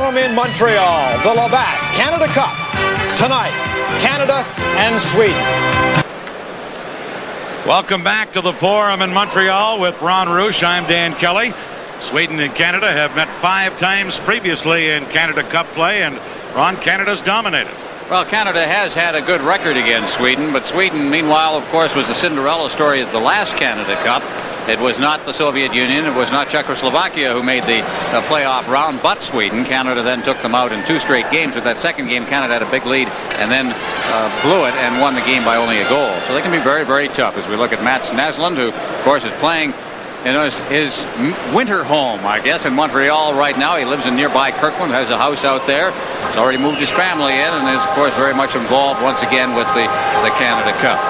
Forum in Montreal, the Labatt Canada Cup. Tonight, Canada and Sweden. Welcome back to the Forum in Montreal with Ron Roosh. I'm Dan Kelly. Sweden and Canada have met 5 times previously in Canada Cup play, and Ron, Canada's dominated. Well, Canada has had a good record against Sweden, but Sweden, meanwhile, of course, was the Cinderella story of the last Canada Cup. It was not the Soviet Union, it was not Czechoslovakia who made the playoff round, but Sweden. Canada then took them out in 2 straight games. With that second game, Canada had a big lead and then blew it and won the game by only a goal. So they can be very, very tough as we look at Mats Naslund, who, of course, is playing his winter home, I guess, in Montreal right now. He lives in nearby Kirkland, has a house out there. He's already moved his family in and is, of course, very much involved once again with the Canada Cup.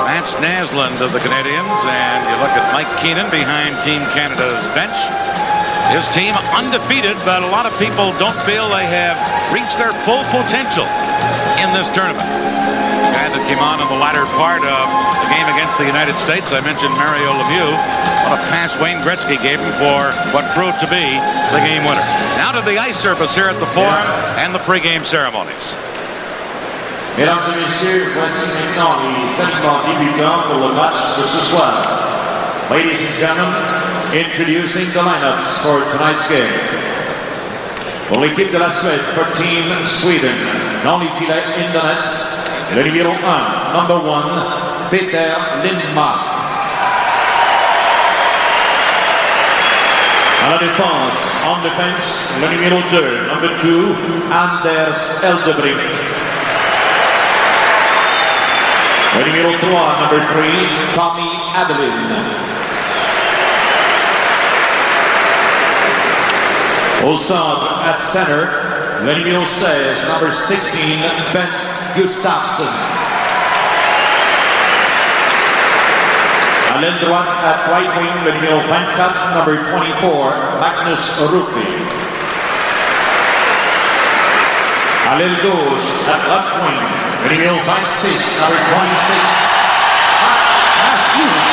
Mats Naslund of the Canadians, and you look at Mike Keenan behind Team Canada's bench. His team undefeated, but a lot of people don't feel they have reached their full potential in this tournament. The guy that came on in the latter part of the game against the United States, I mentioned Mario Lemieux. What a pass Wayne Gretzky gave him for what proved to be the game winner. Now to the ice surface here at the Forum and the pregame ceremonies. Mesdames et messieurs, voici maintenant les segments débutants pour le match de ce soir. Ladies and gentlemen, introducing the lineups for tonight's game. Pour l'équipe de la Suède, for Team Sweden, dans les filets in the nets, le numéro 1, number 1, Peter Lindmark. À la défense, en défense, le numéro 2, number 2, Anders Eldebrink. Le numéro 3, number 3, Tommy Adelin. Au centre, at center, le numéro 16, number 16, Bent Gustafsson. À l'aile droite, at right wing, le numéro 24, number 24, Magnus Ruppi. À l'aile gauche, at left wing, le numéro 26, number 26, Mats Naslund.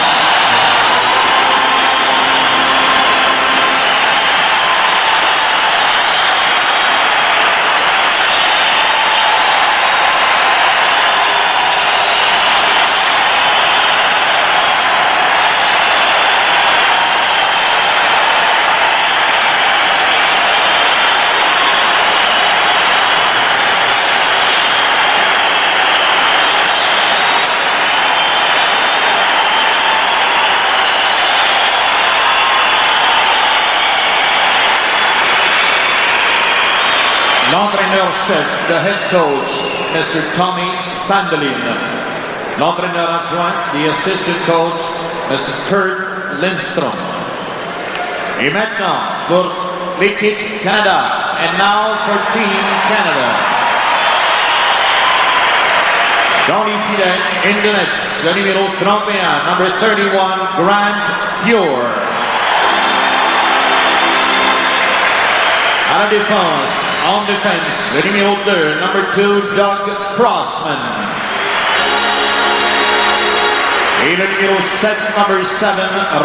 L'entraîneur-chef, the head coach, Mr. Tommy Sandelin. L'entraîneur adjoint, the assistant coach, Mr. Kurt Lindstrom. Et maintenant, pour l'équipe Canada, and now for Team Canada. Dans les filets, in the nets, le numéro 31, number 31, Grant Fuhr. À la défense, en défense, le numéro 2, number 2, Doug Crossman. Et le numéro 7, number 7,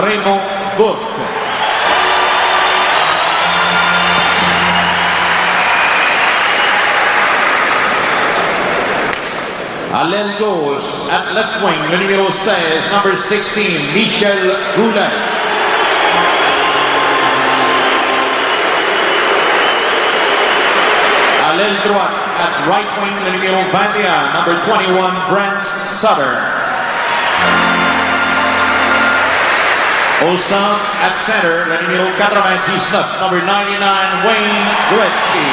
Raymond Bourque. À l'aile gauche, at left wing, le numéro 16, number 16, Michel Goulet. À l'aile droite, at right wing, le numéro 21, number 21, Brent Sutter. Au centre, at center, le numéro 99, number 99, Wayne Gretzky.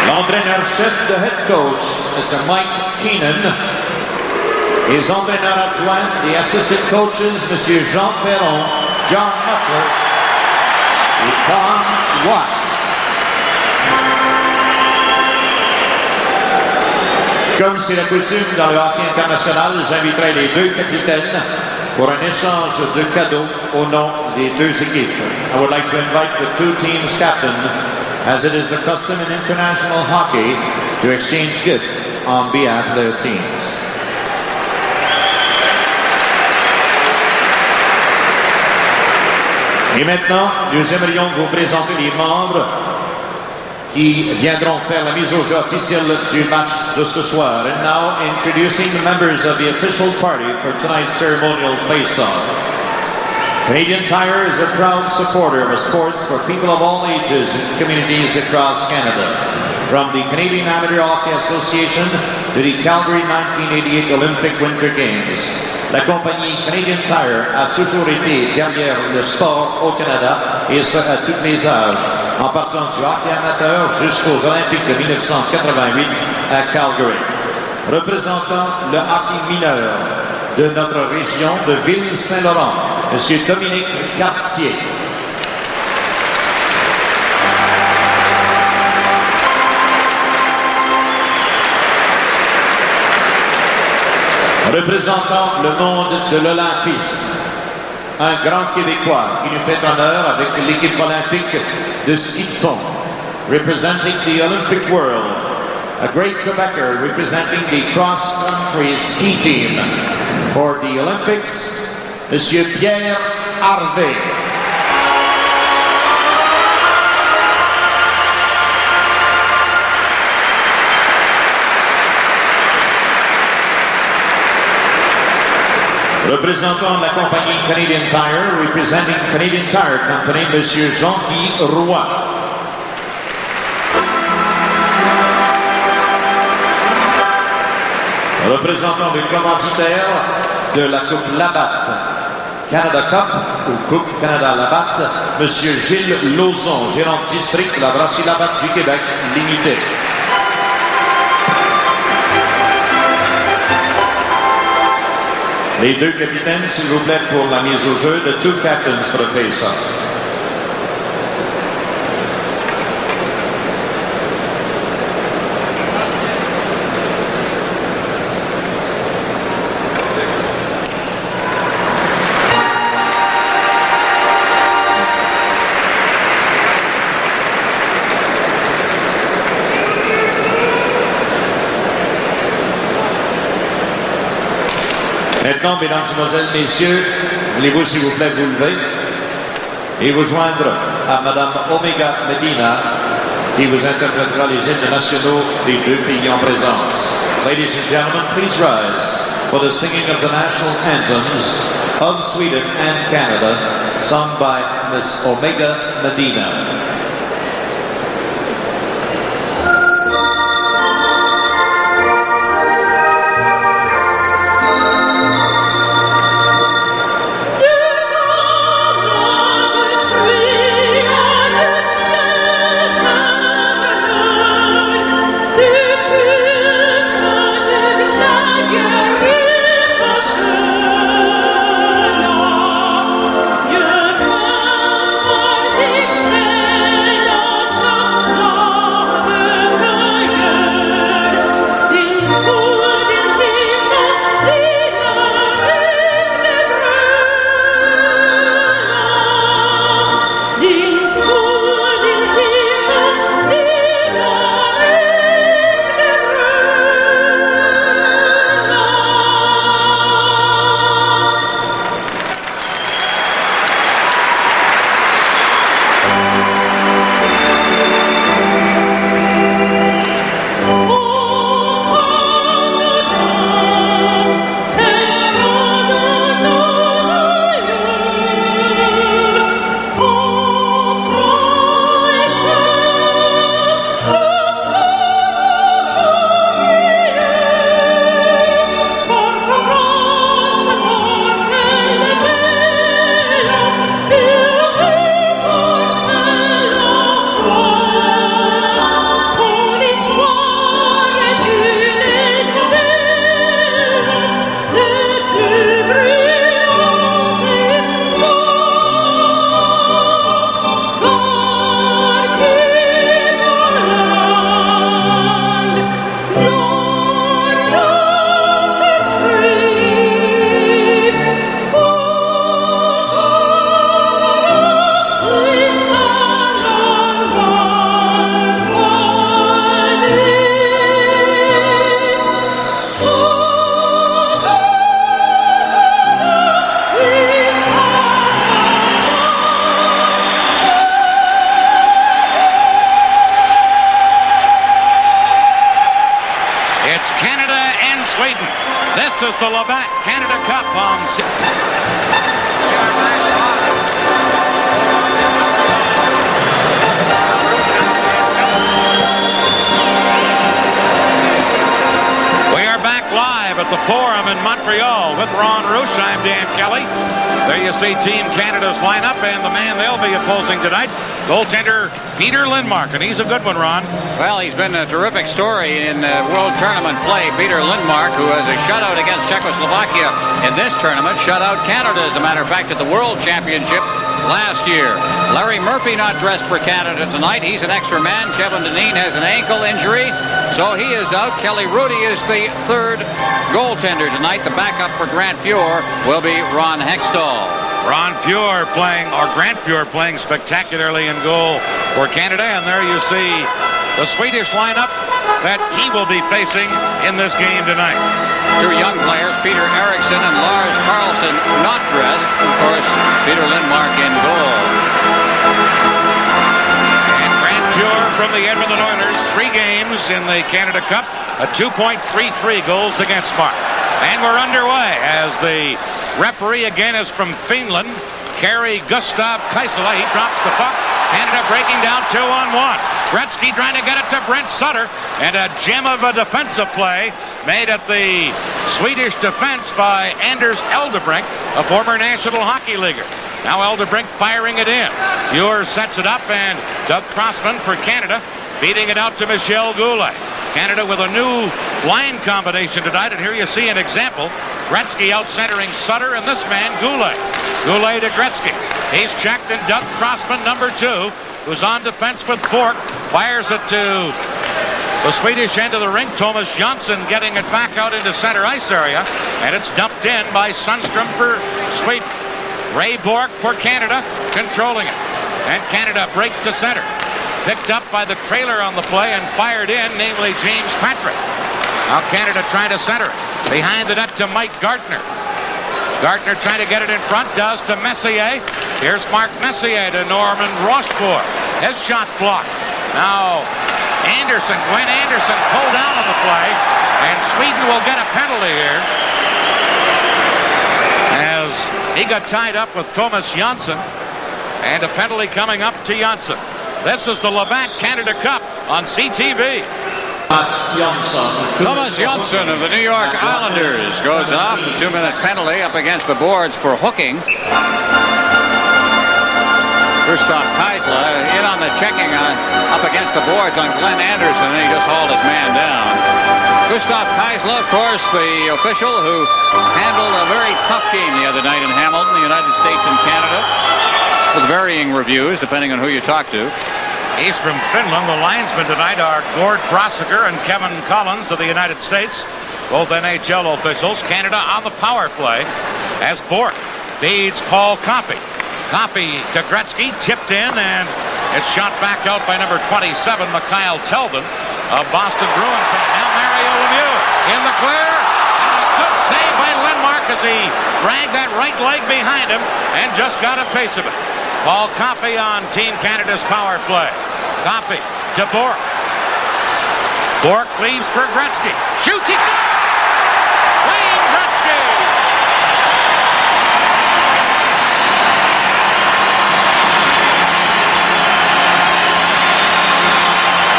L'entraîneur-chef, the head coach, Mr. Mike Keenan. Les entraîneurs adjoints, the assistant coaches, M. Jean Perron, John Muffler et Tom Watt. Comme c'est la coutume dans le hockey international, j'inviterai les 2 capitaines pour un échange de cadeaux au nom des 2 équipes. I would like to invite the 2 teams' captain, as it is the custom in international hockey, to exchange gifts on behalf of their teams. Et maintenant, nous aimerions vous présenter les membres qui viendront faire la mise au jeu officielle du match de ce soir. And now, introducing the members of the official party for tonight's ceremonial face-off. Canadian Tire is a proud supporter of sports for people of all ages and communities across Canada. From the Canadian Amateur Hockey Association to the Calgary 1988 Olympic Winter Games, la compagnie Canadian Tire a toujours été derrière le sport au Canada et ce à tous les âges, en partant du hockey amateur jusqu'aux Olympiques de 1988 à Calgary. Représentant le hockey mineur de notre région de Ville-Saint-Laurent, M. Dominique Cartier. Représentant le monde de l'olympisme, un grand Québécois qui nous fait honneur avec l'équipe olympique de ski de fond. Representing the Olympic world, a great Quebecer representing the cross-country ski team for the Olympics, Monsieur Pierre Harvey. Représentant la compagnie Canadian Tire, representing Canadian Tire Company, Monsieur Jean-Guy Roy. Représentant le commanditaire de la Coupe Labatt, Canada Cup ou Coupe Canada Labatt, Monsieur Gilles Lauzon, gérant district de la brasserie Labatt du Québec Limité. Les deux capitaines, s'il vous plaît, pour la mise au jeu. The two captains for the face-off. Maintenant, mesdames, mesdemoiselles, messieurs, voulez-vous, s'il vous plaît, vous lever et vous joindre à Madame Omega Medina, qui vous interprétera les hymnes nationaux des deux pays en présence. Ladies and gentlemen, please rise for the singing of the national anthems of Sweden and Canada, sung by Miss Omega Medina. Yeah. is the Labatt Canada Cup on. We are back live at the Forum in Montreal with Ron Roush. I'm Dan Kelly. There you see Team Canada's lineup and the man they'll be opposing tonight, goaltender Peter Lindmark, and he's a good one, Ron. Well, he's been a terrific story in World Tournament play. Peter Lindmark, who has a shutout against Czechoslovakia in this tournament, shut out Canada, as a matter of fact, at the World Championship last year. Larry Murphy not dressed for Canada tonight. He's an extra man. Kevin Dineen has an ankle injury, so he is out. Kelly Rudy is the third goaltender tonight. The backup for Grant Fuhr will be Ron Hextall. Ron Fuhr playing, or Grant Fuhr playing spectacularly in goal for Canada, and there you see the Swedish lineup that he will be facing in this game tonight. Two young players, Peter Eriksson and Lars Karlsson, not dressed. Of course, Peter Lindmark in goal. And Grant Fuhr from the Edmonton Oilers, 3 games in the Canada Cup, a 2.33 goals against mark. And we're underway as the referee again is from Finland, Kari Gustav Kaisala. He drops the puck. Canada breaking down 2-on-1. Gretzky trying to get it to Brent Sutter, and a gem of a defensive play made at the Swedish defense by Anders Eldebrink, a former National Hockey Leaguer. Now Eldebrink firing it in. Fuhr sets it up, and Doug Crossman for Canada beating it out to Michel Goulet. Canada with a new line combination tonight, and here you see an example. Gretzky out-centering Sutter, and this man, Goulet. Goulet to Gretzky. He's checked, and Doug Crossman, number 2, who's on defense with Bork, fires it to the Swedish end of the rink. Thomas Jönsson getting it back out into center ice area, and it's dumped in by Sundstrom for Sweden. Ray Bork for Canada, controlling it. And Canada break to center. Picked up by the trailer on the play and fired in, namely James Patrick. Now Canada trying to center it. Behind the net to Mike Gartner. Gartner trying to get it in front, does to Messier. Here's Mark Messier to Norman Rochefort. His shot blocked. Now Andersson, Glenn Andersson pulled down on the play, and Sweden will get a penalty here as he got tied up with Thomas Jönsson, and a penalty coming up to Jönsson. This is the Labatt Canada Cup on CTV. Thomas Jönsson of the New York Islanders goes off. A 2-minute penalty up against the boards for hooking. Gustav Kaisla in on the checking up against the boards on Glenn Andersson, and he just hauled his man down. Gustav Kaisla, of course, the official who handled a very tough game the other night in Hamilton, the United States and Canada, with varying reviews depending on who you talk to. He's from Finland. The linesmen tonight are Gord Brosiker and Kevin Collins of the United States, both NHL officials. Canada on the power play as Bork feeds Paul Coffey. Coffey to Gretzky, tipped in, and it's shot back out by number 27, Mikhail Telvin of Boston Bruins. Now Mario Lemieux in the clear. Good save by Lindmark as he dragged that right leg behind him and just got a pace of it. Paul Coffey on Team Canada's power play. Coffey to Bork. Bork leaves for Gretzky. Shoots, he scores! Wayne Gretzky!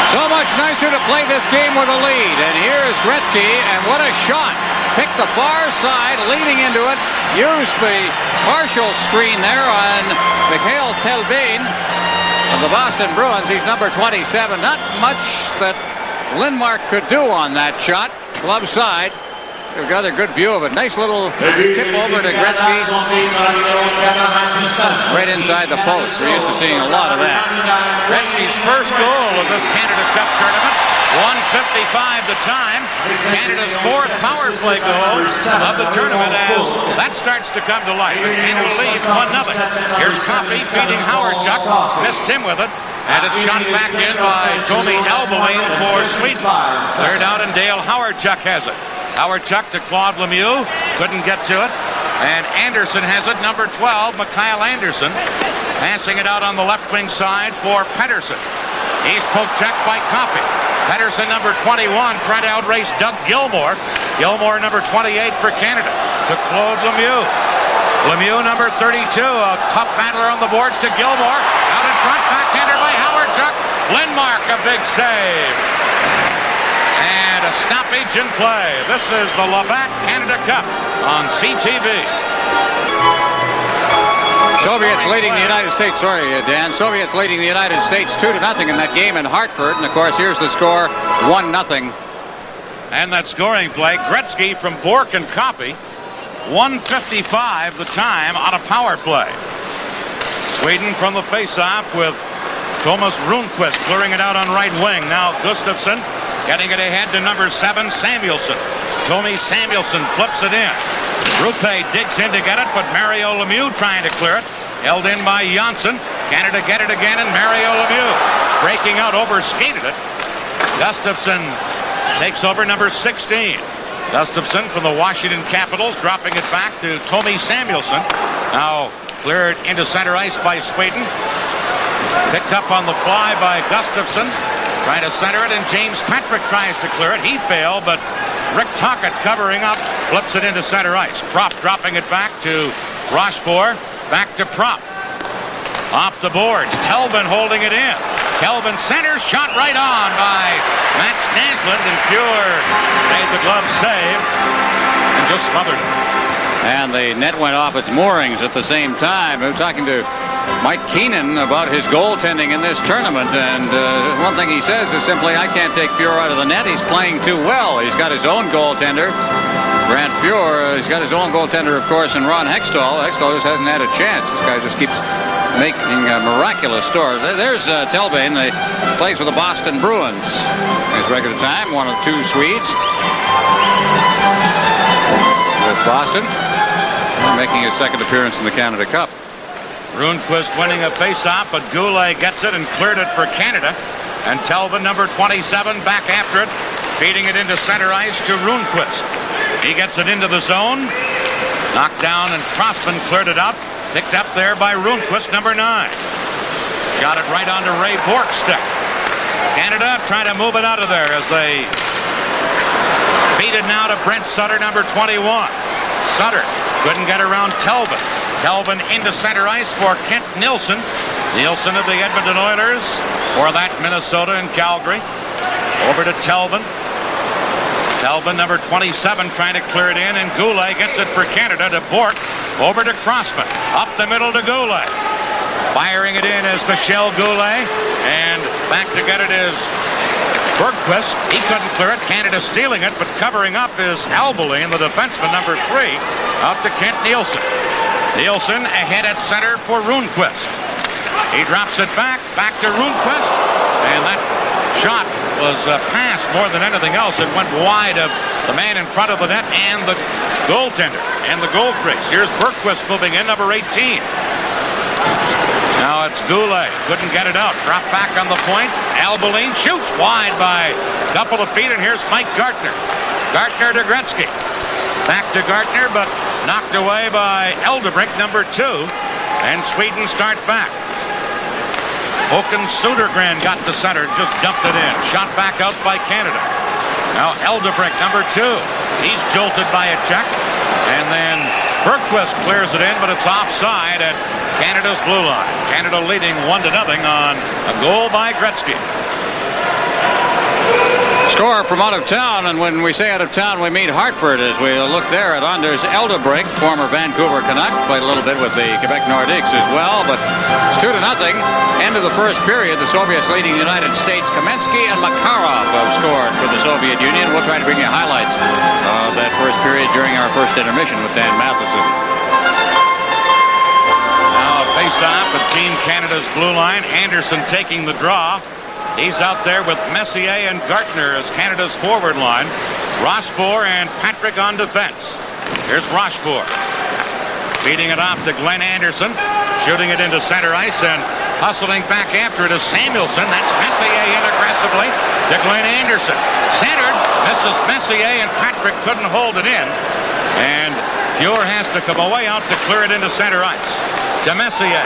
So much nicer to play this game with a lead. And here's Gretzky, and what a shot. Picked the far side, leading into it. Used the partial screen there on Mikhail Telvin of the Boston Bruins. He's number 27. Not much that Lindmark could do on that shot. Glove side. You've got a good view of it. Nice little tip over to Gretzky. Right inside the post. We're used to seeing a lot of that. Gretzky's first goal of this Canada Cup tournament. 1:55 the time. Canada's 4th power play goal of the tournament as that starts to come to life. Canada leads 1-0. Here's Coffey feeding Howard Chuck. Missed him with it. And it's shot back in by Tommy Elbeling for Sweden. Third out, and Dale Howard Chuck has it. Howard Chuck to Claude Lemieux. Couldn't get to it. And Andersson has it, number 12, Mikhail Andersson. Passing it out on the left wing side for Pettersson. He's poke checked by Coffey. Pettersson, number 21, trying to outrace Doug Gilmour. Gilmore, number 28 for Canada, to Claude Lemieux. Lemieux, number 32, a tough battler on the boards to Gilmore. Out in front, backhander by Howard Chuck. Lindmark, a big save. And a stoppage in play. This is the Labatt Canada Cup on CTV. Soviets leading the United States. Sorry, Dan. Soviets leading the United States 2-0 in that game in Hartford. And, of course, here's the score, 1-0. And that scoring play, Gretzky from Bork and Copy. 1:55 the time on a power play. Sweden from the face-off with Thomas Rundqvist clearing it out on right wing. Now Gustafsson getting it ahead to number 7, Samuelsson. Tommy Samuelsson flips it in. Rupe digs in to get it, but Mario Lemieux trying to clear it. Held in by Jönsson. Canada get it again, and Mario Lemieux breaking out, overskated it. Gustafsson takes over number 16. Gustafsson from the Washington Capitals dropping it back to Tommy Samuelsson. Now cleared into center ice by Sweden. Picked up on the fly by Gustafsson. Trying to center it, and James Patrick tries to clear it. He failed, but Rick Tocchet covering up, flips it into center ice. Prop dropping it back to Rochefort. Back to Prop. Off the boards. Telvin holding it in. Kelvin centers, shot right on by Mats Naslund, and Fuhr made the glove save and just smothered it. And the net went off its moorings at the same time. I'm talking to Mike Keenan about his goaltending in this tournament, and one thing he says is simply, I can't take Fuhr out of the net. He's playing too well. He's got his own goaltender, Grant Fuhr. He's got his own goaltender, of course, in Ron Hextall. Hextall just hasn't had a chance. This guy just keeps making miraculous stores. There's Telbane. He plays for the Boston Bruins. His regular time, one of 2 Swedes with Boston, making his second appearance in the Canada Cup. Rundqvist winning a face-off, but Goulet gets it and cleared it for Canada. And Telvin, number 27, back after it, feeding it into center ice to Rundqvist. He gets it into the zone. Knocked down, and Crossman cleared it up. Picked up there by Rundqvist, number 9. Got it right onto Ray Bork's stick. Canada trying to move it out of there as they feed it now to Brent Sutter, number 21. Sutter couldn't get around Telvin. Telvin into center ice for Kent-Nilsson. Nilsson of the Edmonton Oilers for that Minnesota and Calgary. Over to Telvin. Telvin, number 27, trying to clear it in, and Goulet gets it for Canada to Bork. Over to Crossman. Up the middle to Goulet. Firing it in is Michel Goulet. And back to get it is Bergquist. He couldn't clear it. Canada stealing it, but covering up is Albeline, the defenseman, number 3. Up to Kent-Nilsson. Nilsson ahead at center for Rundqvist. He drops it back to Rundqvist. And that shot was passed more than anything else. It went wide of the man in front of the net and the goaltender and the goal crease. Here's Bergquist moving in, number 18. Now it's Goulet. Couldn't get it out. Drop back on the point. Albeline shoots wide by a couple of feet, and here's Mike Gartner. Gartner to Gretzky. Back to Gartner, but knocked away by Eldebrink, number 2. And Sweden start back. Håkan Södergren got the center, just dumped it in. Shot back out by Canada. Now Eldebrink, number 2. He's jolted by a check. And then Bergquist clears it in, but it's offside at Canada's blue line. Canada leading 1-0 on a goal by Gretzky. Score from out of town, and when we say out of town, we mean Hartford, as we look there at Anders Eldebrink, former Vancouver Canuck, played a little bit with the Quebec Nordiques as well, but it's 2-0. End of the first period, the Soviets leading the United States. Kamensky and Makarov have scored for the Soviet Union. We'll try to bring you highlights of that first period during our first intermission with Dan Matheson. Now a face-off at Team Canada's blue line. Andersson taking the draw. He's out there with Messier and Gartner as Canada's forward line. Rochefort and Patrick on defense. Here's Rochefort. Feeding it off to Glenn Andersson. Shooting it into center ice and hustling back after it is Samuelsson. That's Messier in aggressively to Glenn Andersson. Centered. Misses Messier, and Patrick couldn't hold it in. And Fuhr has to come away out to clear it into center ice. To Messier.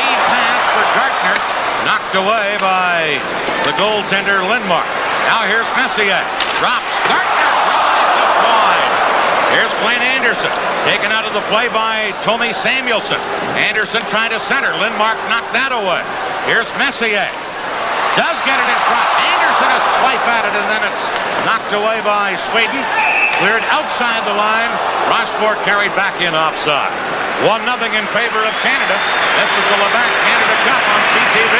Lead pass for Gartner. Knocked away by the goaltender Lindmark. Now here's Messier. Drops. Gartner drive just wide. Here's Andersson, taken out of the play by Т.Самуэльсson. Andersson trying to center. Lindmark knocked that away. Here's Messier. Does get it in front. Andersson a swipe at it, and then it's knocked away by Sweden. Cleared outside the line. Rochefort carried back in offside. 1-0 in favor of Canada. This is the Labatt Canada Cup on CTV.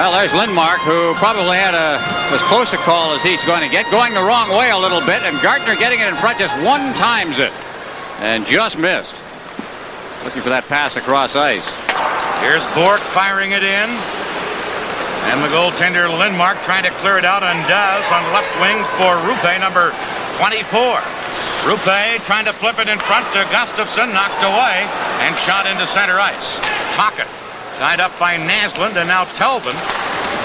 Well, there's Lindmark, who probably had as close a call as he's going to get. Going the wrong way a little bit, and Gartner getting it in front just one times it. And just missed. Looking for that pass across ice. Here's Bork firing it in. And the goaltender Lindmark trying to clear it out, and does on left wing for Rupe, number 24. Rupe trying to flip it in front to Gustafsson, knocked away, and shot into center ice. Tocchet tied up by Naslund, and now Telvin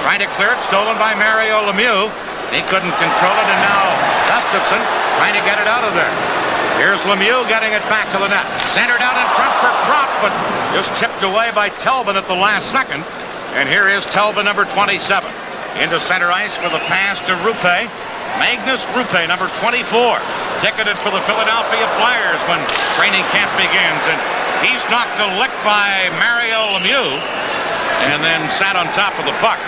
trying to clear it, stolen by Mario Lemieux. He couldn't control it, and now Gustafsson trying to get it out of there. Here's Lemieux getting it back to the net. Centered out in front for Kropp, but just tipped away by Telvin at the last second. And here is Telvin, number 27. Into center ice with a pass to Rupe. Magnus Rupe, number 24. Ticketed for the Philadelphia Flyers when training camp begins. And he's knocked a lick by Mario Lemieux. And then sat on top of the puck.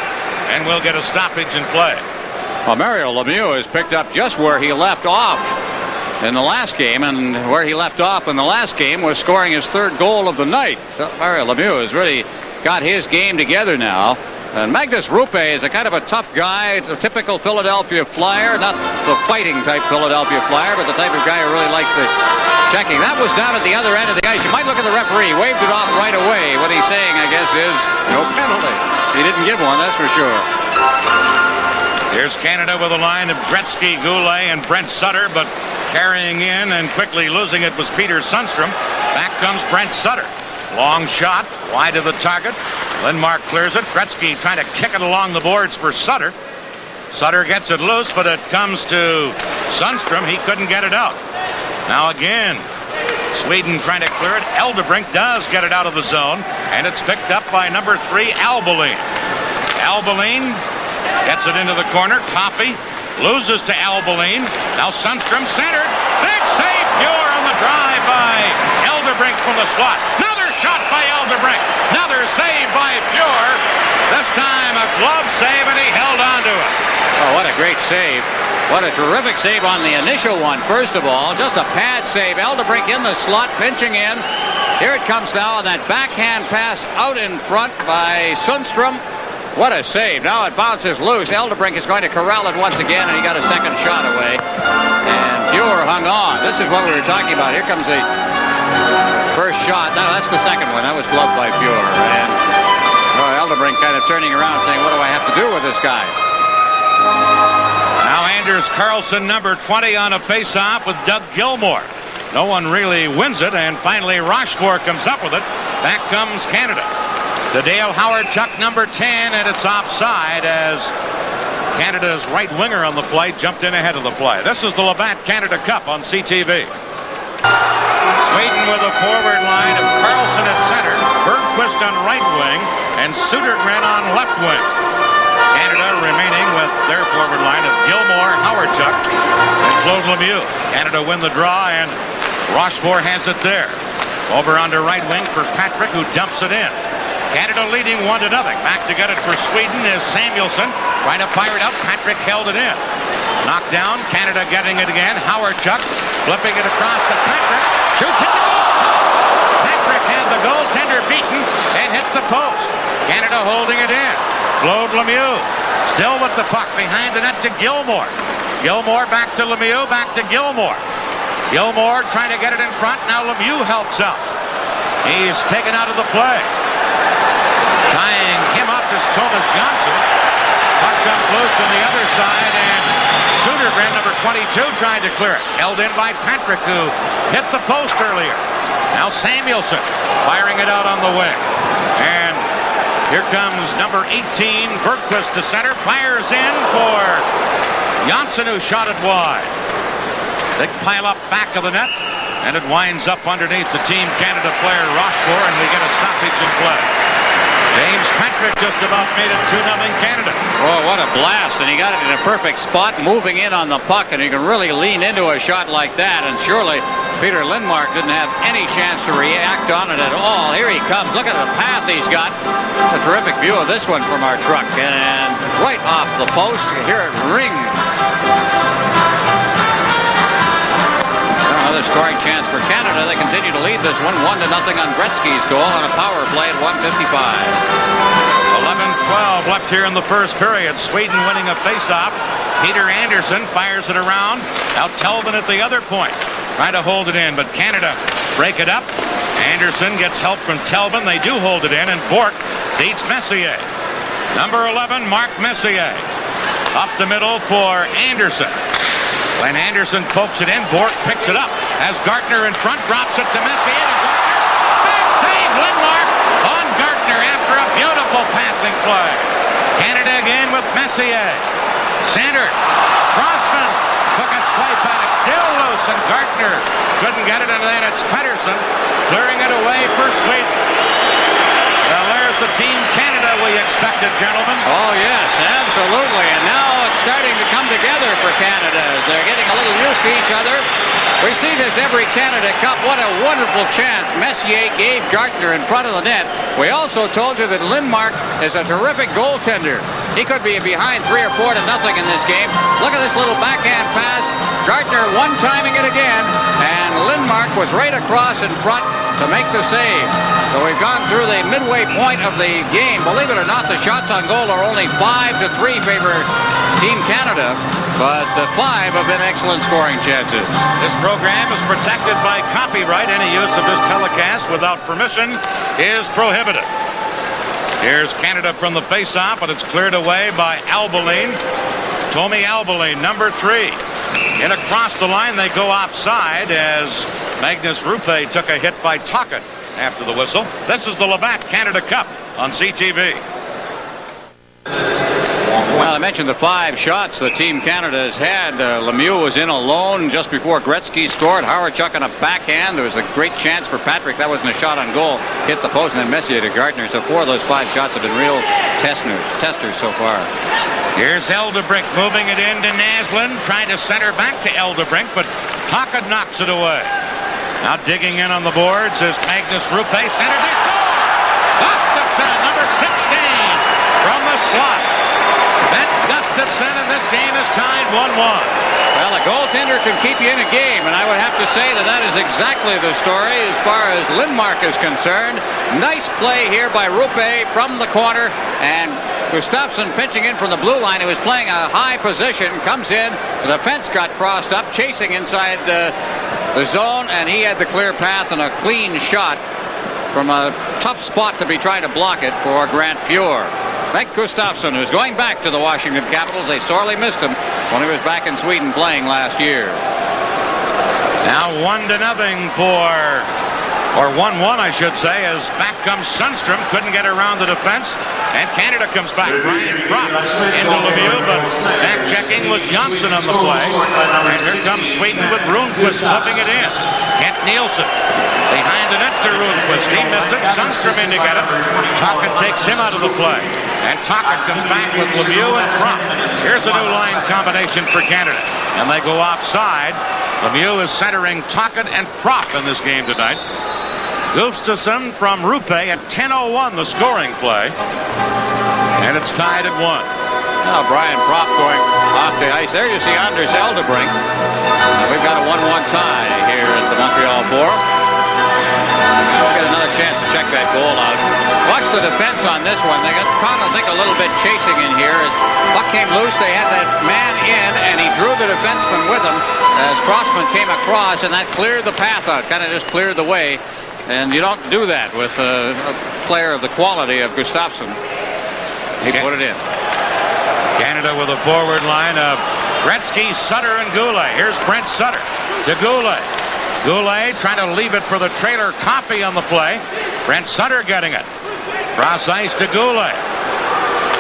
And will get a stoppage in play. Well, Mario Lemieux has picked up just where he left off in the last game, and where he left off in the last game was scoring his third goal of the night. So Mario Lemieux has really got his game together now. And Magnus Rupe is a kind of a tough guy, a typical Philadelphia Flyer, not the fighting type Philadelphia Flyer, but the type of guy who really likes the checking. That was down at the other end of the ice. You might look at the referee, waved it off right away. What he's saying, I guess, is no penalty. He didn't give one, that's for sure. Here's Canada with a line of Gretzky, Goulet, and Brent Sutter, but carrying in and quickly losing it was Pet.Suндстрем. Back comes Brent Sutter. Long shot, wide of the target. Lindmark clears it. Gretzky trying to kick it along the boards for Sutter. Sutter gets it loose, but it comes to Sundstrom. He couldn't get it out. Now again, Sweden trying to clear it. Eldebrink does get it out of the zone, and it's picked up by number 3, Albeline. Albeline gets it into the corner. Coffey loses to Albeline. Now Sundstrom centered. Big save, Pure on the drive by Eldebrink from the slot. Another shot by Eldebrink. Another save by Pure. This time a glove save, and he held on to it. Oh, what a great save. What a terrific save on the initial one, first of all. Just a pad save. Eldebrink in the slot, pinching in. Here it comes now, and that backhand pass out in front by Sundstrom. What a save. Now it bounces loose. Eldebrink is going to corral it once again, and he got a second shot away. And Pure hung on. This is what we were talking about. Here comes the first shot. No, that's the second one. That was gloved by Pure. And Eldebrink kind of turning around saying, what do I have to do with this guy? Now Anders Carlson, number 20, on a face-off with Doug Gilmour. No one really wins it, and finally Rochefort comes up with it. Back comes Canada. To Dale Howard-Chuck, number 10, and it's offside as Canada's right winger on the play jumped in ahead of the play. This is the Labatt Canada Cup on CTV. Sweden with a forward line of Karlsson at center, Bergqvist on right wing, and Sudergren on left wing. Canada remaining with their forward line of Gilmour, Howard-Chuck, and Claude Lemieux. Canada win the draw, and Rochefort has it there. Over onto right wing for Patrick, who dumps it in. Canada leading 1-0. Back to get it for Sweden is Samuelsson. Trying to fire it up. Patrick held it in. Knocked down. Canada getting it again. Howard-Chuck flipping it across to Patrick. Shoots it. Patrick had the goaltender beaten and hit the post. Canada holding it in. Claude Lemieux still with the puck behind the net to Gilmour. Gilmour back to Lemieux. Back to Gilmour. Gilmour trying to get it in front. Now Lemieux helps out. He's taken out of the play. Tying him up is Thomas Johnson. Puck comes loose on the other side, and Sudergren, number 22, trying to clear it. Held in by Patrick, who hit the post earlier. Now Samuelsson firing it out on the wing. And here comes number 18, Bergqvist to center. Fires in for Johnson, who shot it wide. Big pile up back of the net, and it winds up underneath the Team Canada player Rochefort, and we get a stoppage in play. James Patrick just about made it 2-0 Canada. Oh, what a blast. And he got it in a perfect spot, moving in on the puck, and you can really lean into a shot like that. And surely Peter Lindmark didn't have any chance to react on it at all. Here he comes. Look at the path he's got. A terrific view of this one from our truck. And right off the post, you hear it ring. Another scoring chance for Canada. They continue to lead this one 1-0 on Gretzky's goal on a power play at 1:55. 11-12 left here in the first period. Sweden winning a faceoff. P.Андерсson fires it around. Now Telvin at the other point, trying to hold it in, but Canada break it up. Андерсson gets help from Telvin. They do hold it in, and Bork beats Messier. Number 11, Mark Messier. Up the middle for Андерсson. When Андерсson pokes it in, Bork picks it up. Has Gartner in front, drops it to Messier. To Gartner. Big save, Lindmark on Gartner after a beautiful passing play. Canada again with Messier. Centered. Crossman took a swipe at it. Still loose, and Gartner couldn't get it, and then it's Pettersson clearing it away for Sweden. Well, there's the Team Canada we expected, gentlemen. Oh, yes, absolutely. And now it's starting to come together for Canada. They're getting a little used to each other. We see this every Canada Cup. What a wonderful chance Messier gave Gartner in front of the net. We also told you that Lindmark is a terrific goaltender. He could be behind 3 or 4-0 in this game. Look at this little backhand pass. Gartner one-timing it again, and Lindmark was right across in front to make the save. So we've gone through the midway point of the game. Believe it or not, the shots on goal are only 5-3 favor Team Canada, but the 5 have been excellent scoring chances. This program is protected by copyright. Any use of this telecast without permission is prohibited. Here's Canada from the face-off, but it's cleared away by Albeline. Tommy Albeline, number 3. In across the line, they go offside as Magnus Rupe took a hit by Tocchet after the whistle. This is the Labatt Canada Cup on CTV. Well, I mentioned the 5 shots that Team Canada has had. Lemieux was in alone just before Gretzky scored. Howard-Chuck on a backhand. There was a great chance for Patrick. That wasn't a shot on goal. Hit the post, and then Messier to Gartner. So 4 of those 5 shots have been real testers so far. Here's Eldebrink moving it into Naslund, trying to center back to Eldebrink, but Tocchet knocks it away. Now digging in on the boards is Magnus Rupe. Center, they score! Gustafsson, number 16, from the slot. Bent Gustafsson, and this game is tied 1-1. Well, a goaltender can keep you in a game, and I would have to say that that is exactly the story as far as Lindmark is concerned. Nice play here by Rupe from the corner, and Gustafsson pitching in from the blue line. He was playing a high position, comes in, the defense got crossed up, chasing inside the zone, and he had the clear path and a clean shot from a tough spot to be trying to block it for Grant Fuhr. Bengt Gustafsson, who's going back to the Washington Capitals. They sorely missed him when he was back in Sweden playing last year. Now 1-0 or 1-1, I should say, as back comes Sundstrom. Couldn't get around the defense, and Canada comes back. Brian Propp into Lemieux, but back checking was Johnson on the play. And here comes Sweden with Rundqvist flipping it in. K.Nilsson behind the net to Rundqvist. He missed it. Sundstrom in to get it. Tocchet takes him out of the play. And Tocchet comes back with Lemieux and Propp. Here's a new line combination for Canada. And they go offside. Lemieux is centering Tocchet and Propp in this game tonight. Gustafsson from Rupe at 10:01, the scoring play. And it's tied at 1. Now Brian Propp going off the ice. There you see Anders Eldebrink. We've got a 1-1 tie here at the Montreal Forum. We'll get another chance to check that goal out. Watch the defense on this one. They got caught, I think, a little bit chasing in here. As puck came loose, they had that man in, and he drew the defenseman with him as Crossman came across, and that cleared the path out, kind of just cleared the way. And you don't do that with a player of the quality of Gustafsson. He put it in. Canada with a forward line of Gretzky, Sutter, and Goulet. Here's Brent Sutter to Goulet. Goulet trying to leave it for the trailer copy on the play. Brent Sutter getting it. Cross ice to Goulet.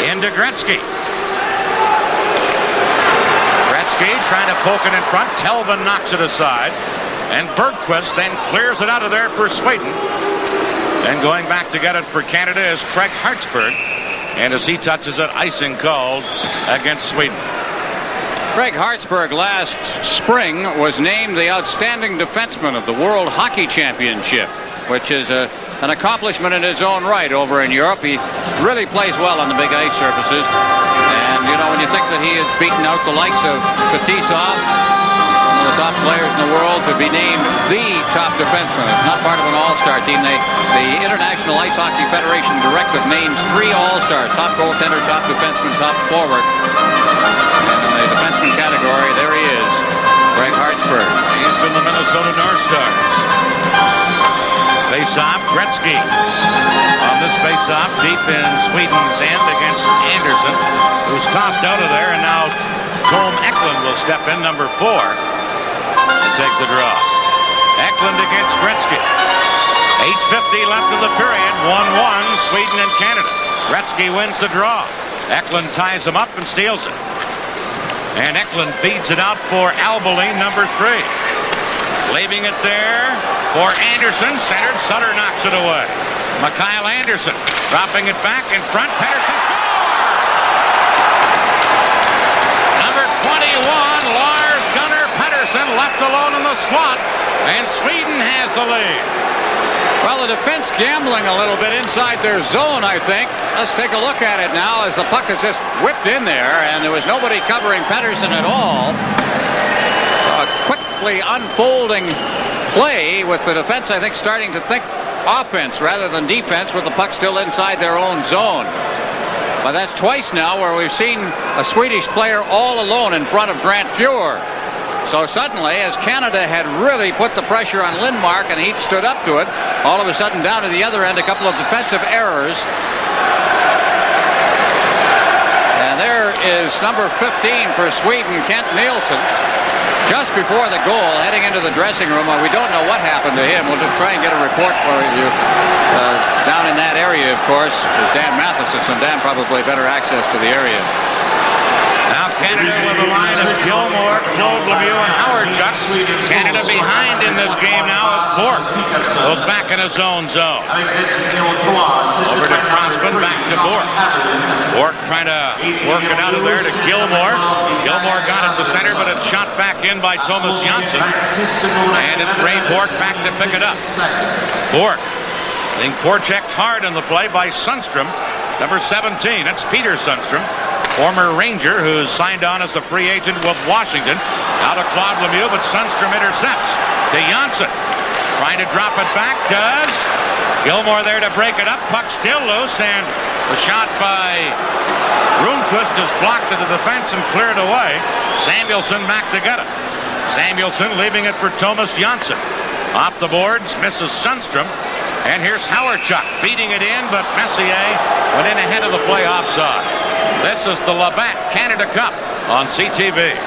Into Gretzky. Gretzky trying to poke it in front. Telvin knocks it aside. And Bergqvist then clears it out of there for Sweden. And going back to get it for Canada is Craig Hartsburg. And as he touches it, icing called against Sweden. Craig Hartsburg last spring was named the outstanding defenseman of the World Hockey Championship, which is an accomplishment in his own right over in Europe. He really plays well on the big ice surfaces. And, you know, when you think that he has beaten out the likes of Fetisov, one of the top players in the world, to be named the top defenseman. It's not part of an all-star team. The International Ice Hockey Federation directive names 3 all-stars: top goaltender, top defenseman, top forward. And in the defenseman category, there he is, Craig Hartsburg. He's from the Minnesota North Stars. Face-off, Gretzky. On this face-off, deep in Sweden's end against Andersson, who's tossed out of there, and now T.Eklund will step in, number 4, and take the draw. Eklund against Gretzky. 8:50 left of the period. 1-1, Sweden and Canada. Gretzky wins the draw. Eklund ties him up and steals it. And Eklund feeds it out for Albeline, number 3. Leaving it there for Andersson. Centered. Sutter knocks it away. Mikael Andersson dropping it back in front. Pettersson scores! Number 21, Lars Gunnar Pettersson, left alone in the slot. And Sweden has the lead. Well, the defense gambling a little bit inside their zone, I think. Let's take a look at it now as the puck is just whipped in there, and there was nobody covering Pettersson at all. So a quickly unfolding play with the defense, I think, starting to think offense rather than defense with the puck still inside their own zone. But that's twice now where we've seen a Swedish player all alone in front of Grant Fuhr. So suddenly, as Canada had really put the pressure on Lindmark and he stood up to it, all of a sudden down to the other end, a couple of defensive errors. And there is number 15 for Sweden, K.Nilsson, just before the goal, heading into the dressing room. We don't know what happened to him. We'll just try and get a report for you down in that area, of course. There's Dan Matheson, and Dan probably better access to the area. Now Canada with a line of Gilmore, Claude Lemieux, and Howard Chuck. Canada behind in this game now as Bork goes back in his own zone. Over to Crossman, back to Bork. Bork trying to work it out of there to Gilmore. Gilmore got it to center, but it's shot back in by Thomas Jonsson. And it's Ray Bork back to pick it up. Bork being forechecked hard in the play by Sundstrom, number 17. That's Peter Sundstrom, former Ranger who's signed on as a free agent with Washington. Out of Claude Lemieux, but Sundstrom intercepts. T.Yonsson trying to drop it back. Does. Gilmore there to break it up. Puck still loose, and the shot by Rundqvist is blocked to the defense and cleared away. Samuelsson back to get it. Samuelsson leaving it for Thomas Jonsson. Off the boards, misses Sundstrom. And here's Howardchuk feeding it in, but Messier went in ahead of the play offside. This is the Labatt Canada Cup on CTV.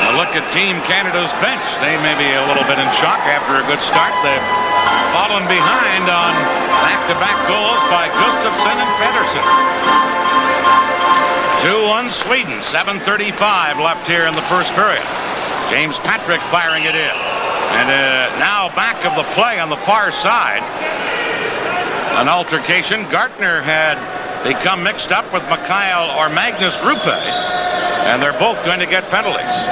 A look at Team Canada's bench. They may be a little bit in shock after a good start. They've fallen behind on back-to-back goals by Gustafsson and Pettersson. 2-1 Sweden. 7:35 left here in the first period. James Patrick firing it in. And now back of the play on the far side. An altercation. Gartner had become mixed up with Magnus Rupe. And they're both going to get penalties.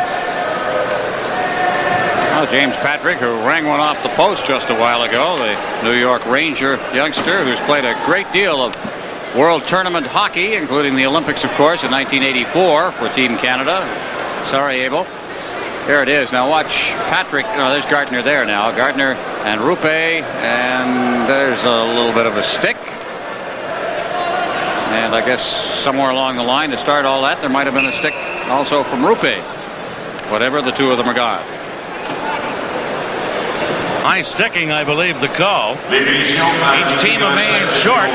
Well, James Patrick, who rang one off the post just a while ago, the New York Ranger youngster who's played a great deal of World Tournament hockey, including the Olympics, of course, in 1984 for Team Canada, Sarajevo. Here it is. Now watch Patrick. No, there's Gardner there now. Gardner and Rupe, and there's a little bit of a stick. And I guess somewhere along the line to start all that, there might have been a stick also from Rupe. Whatever, the two of them are gone. High sticking, I believe, the call. Each team a man short.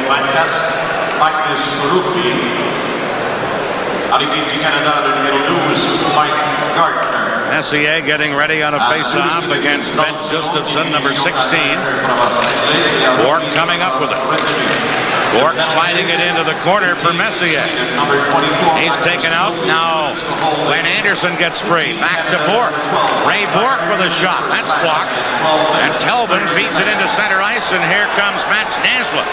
Messier getting ready on a face-off against Bent Gustafsson, number 16. Bork coming up with it. Bork sliding it into the corner for Messier. He's taken out. Now М.Андерсson gets free. Back to Bork. Ray Bork with a shot. That's blocked. And Telvin feeds it into center ice, and here comes Mats Naslund.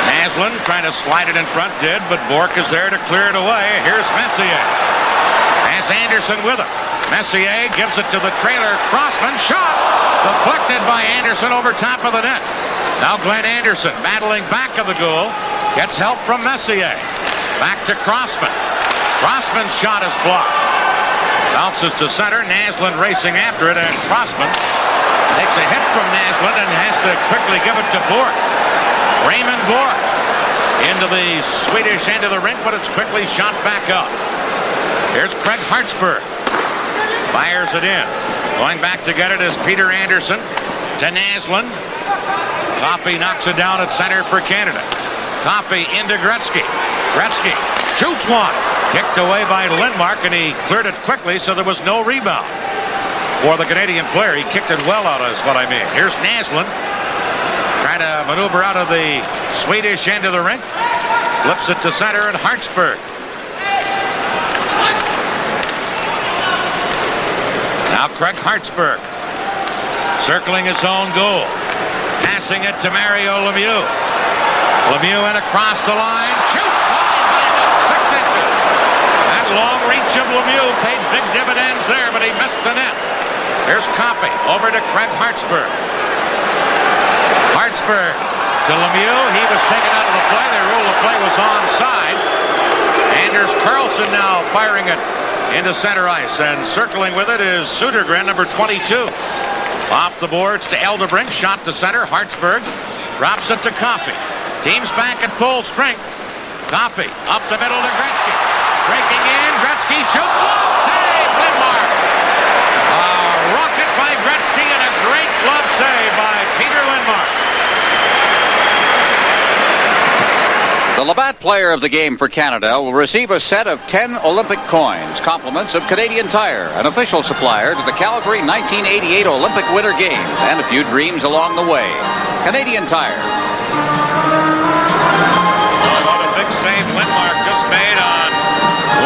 Naslund trying to slide it in front, did, but Bork is there to clear it away. Here's Messier. Has М.Андерсson with him. Messier gives it to the trailer. Crossman shot. Deflected by М.Андерсson over top of the net. Now М.Андерсson battling back of the goal. Gets help from Messier. Back to Crossman. Crossman's shot is blocked. Bounces to center. Naslund racing after it, and Crossman takes a hit from Naslund and has to quickly give it to Bork. Raymond Bork into the Swedish end of the rink, but it's quickly shot back up. Here's Craig Hartsburg. Fires it in. Going back to get it is Peter М.Андерсson to Naslund. Coffey knocks it down at center for Canada. Coffey into Gretzky. Gretzky shoots one. Kicked away by Lindmark, and he cleared it quickly, so there was no rebound for the Canadian player. He kicked it well out, is what I mean. Here's Naslund trying to maneuver out of the Swedish end of the rink. Flips it to center, and Hartsburg. Now Craig Hartsburg circling his own goal. Passing it to Mario Lemieux. Lemieux in across the line. Shoots wide by about 6 inches. That long reach of Lemieux paid big dividends there, but he missed the net. Here's Coffey over to Craig Hartsburg. Hartsburg to Lemieux. He was taken out of the play. They ruled the play was onside. Anders Karlsson now firing it into center ice, and circling with it is Södergren, number 22. Off the boards to Eldebrink, shot to center. Hartsburg drops it to Coffey. Team's back at full strength. Coffey up the middle to Gretzky. Breaking in, Gretzky shoots. Glove save, Lindmark. A rocket by Gretzky and a great glove save by Peter Lindmark. The Labatt player of the game for Canada will receive a set of 10 Olympic coins, compliments of Canadian Tire, an official supplier to the Calgary 1988 Olympic Winter Games, and a few dreams along the way. Canadian Tire. Oh, what a big save Lindmark just made on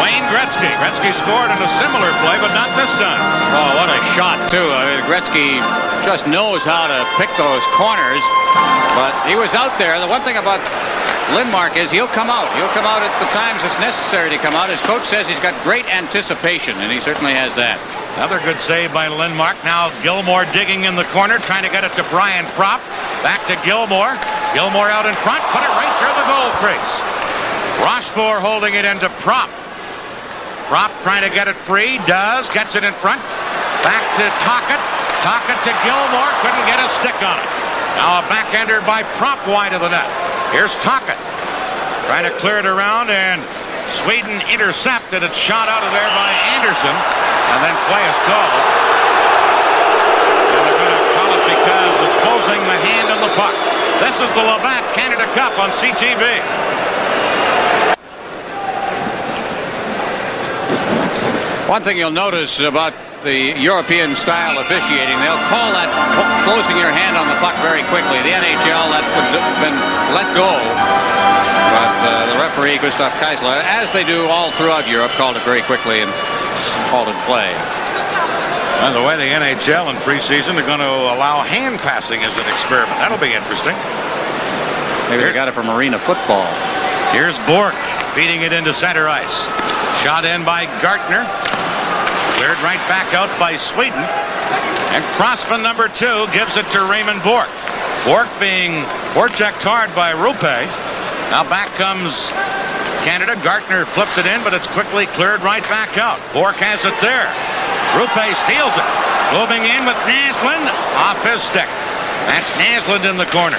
Wayne Gretzky. Gretzky scored in a similar play, but not this time. Oh, what a shot, too. Gretzky just knows how to pick those corners, but he was out there. The one thing about Lindmark is he'll come out. He'll come out at the times it's necessary to come out. His coach says he's got great anticipation, and he certainly has that. Another good save by Lindmark. Now Gilmore digging in the corner, trying to get it to Brian Propp. Back to Gilmore. Gilmore out in front, put it right through the goal crease. Rochefort holding it into Propp. Propp trying to get it free, does, gets it in front. Back to Tocchet. Tocchet to Gilmore, couldn't get a stick on it. Now a backhander by Propp wide of the net. Here's Tocchet trying to clear it around, and Sweden intercepted. It's shot out of there by М.Андерсson, and then play is called. And they're going to call it because of closing the hand on the puck. This is the Labatt Canada Cup on CTV. One thing you'll notice about the European style officiating, they'll call that closing your hand on the puck very quickly. The NHL, that would have been let go. But the referee, Gustav Keisler, as they do all throughout Europe, called it very quickly and called it play. By the way, the NHL in preseason are going to allow hand passing as an experiment. That'll be interesting. Maybe they got it from arena football. Here's Bork feeding it into center ice. Shot in by Gartner. Cleared right back out by Sweden. And Crossman, number 2, gives it to Raymond Bork. Bork being forechecked hard by Rupe. Now back comes Canada. Gartner flipped it in, but it's quickly cleared right back out. Bork has it there. Rupe steals it. Moving in with Naslund. Off his stick. That's Naslund in the corner.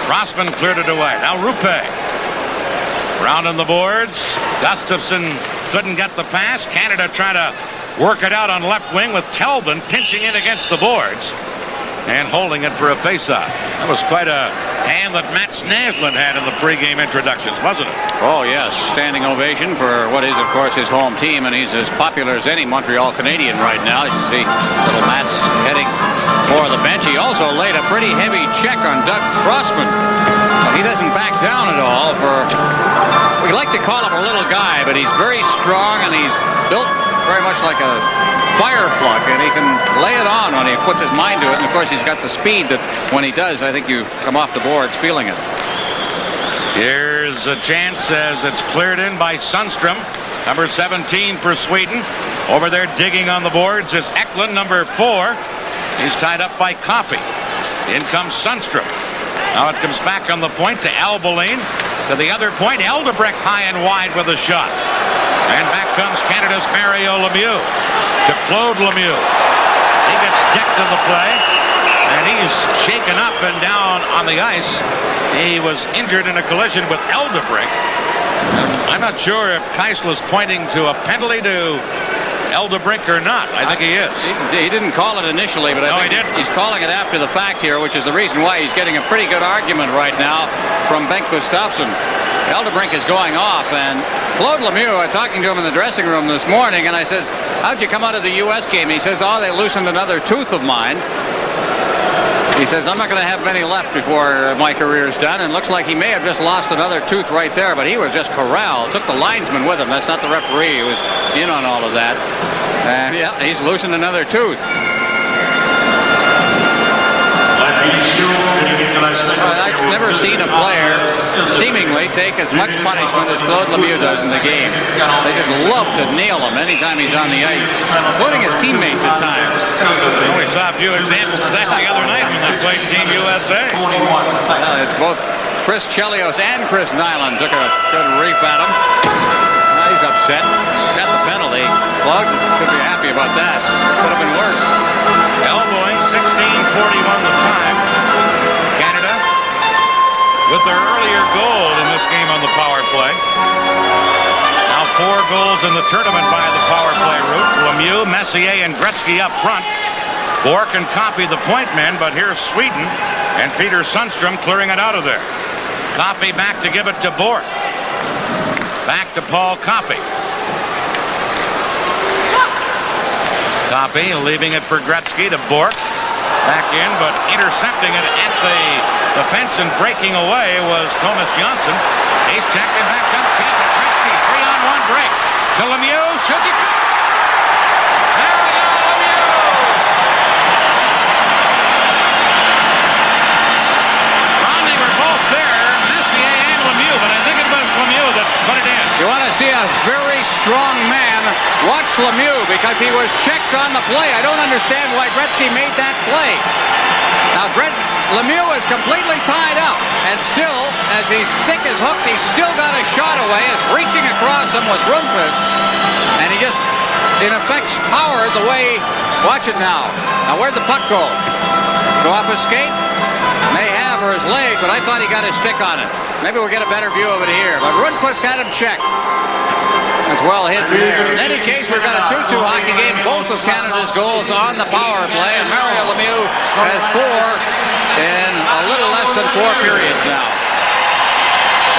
Crossman cleared it away. Now Rupe. Round on the boards. Gustafsson couldn't get the pass. Canada trying to work it out on left wing with Telvin pinching in against the boards. and holding it for a faceoff. That was quite a hand that Matt Naslund had in the pregame introductions, wasn't it? Oh, yes. Standing ovation for what is, of course, his home team, and he's as popular as any Montreal Canadian right now. You see little Matt's heading for the bench. He also laid a pretty heavy check on Doug Crossman. But he doesn't back down at all for... We like to call him a little guy, but he's very strong, and he's built very much like a fire plug, and he can lay it on when he puts his mind to it. And of course, he's got the speed that when he does, I think you come off the boards feeling it. Here's a chance as it's cleared in by Sundstrom, number 17 for Sweden. Over there digging on the boards is Eklund, number 4. He's tied up by Coffey. In comes Sundstrom. Now it comes back on the point to Albeline. To the other point, Eldebrecht high and wide with a shot. And back comes Canada's Mario Lemieux to Claude Lemieux. He gets decked in the play, and he's shaken up and down on the ice. He was injured in a collision with Eldebrecht. I'm not sure if Keisel is pointing to a penalty to Eldebrecht or not. I think he is. He didn't call it initially, but I think he's calling it after the fact here, which is the reason why he's getting a pretty good argument right now from Bengt Gustafsson. Eldebrecht is going off, and Claude Lemieux, I was talking to him in the dressing room this morning, and I says, how'd you come out of the U.S. game? He says, oh, they loosened another tooth of mine. He says, I'm not going to have many left before my career's done, and looks like he may have just lost another tooth right there, but he was just corralled. Took the linesman with him. That's not the referee who was in on all of that. And yeah, he's loosened another tooth. I've never seen a player seemingly take as much punishment as Claude Lemieux does in the game. They just love to nail him anytime he's on the ice, including his teammates at times. Well, we saw a few examples of that the other night when they played Team USA. Both Chris Chelios and Chris Nyland took a good reef at him. Now he's upset. Got the penalty. Claude should be happy about that. Could have been worse. Elbowing, 16:41 the time. Canada with their earlier goal in this game on the power play. Now 4 goals in the tournament by the power play route. Lemieux, Messier, and Gretzky up front. Bork and Coffey the point men, but here's Sweden and Peter Sundstrom clearing it out of there. Coffey back to give it to Bork. Back to Paul Coffey. Coffey leaving it for Gretzky to Bork. Back in, but intercepting it at the fence and breaking away was Thomas Johnson. He's checked and back comes Gretzky. 3-on-1 break to Lemieux. Should he? There we go, Lemieux! Well, they were both there, Messier and Lemieux, but I think it was Lemieux that put it in. You want to see a very strong man, watch Lemieux, because he was checked on the play. I don't understand why Gretzky made that play. Now Lemieux is completely tied up, and still, as his stick is hooked, he's still got a shot away. As reaching across him was Rundqvist, and he just, in effect, powered the way. Watch it now. Now where'd the puck go? Go off his skate? May have, or his leg, but I thought he got his stick on it. Maybe we'll get a better view of it here. But Rundqvist had him checked. That's well hidden there. In any case, we've got a 2-2 hockey game. Both of Canada's goals on the power play. And Mario Lemieux has 4 in a little less than 4 periods now.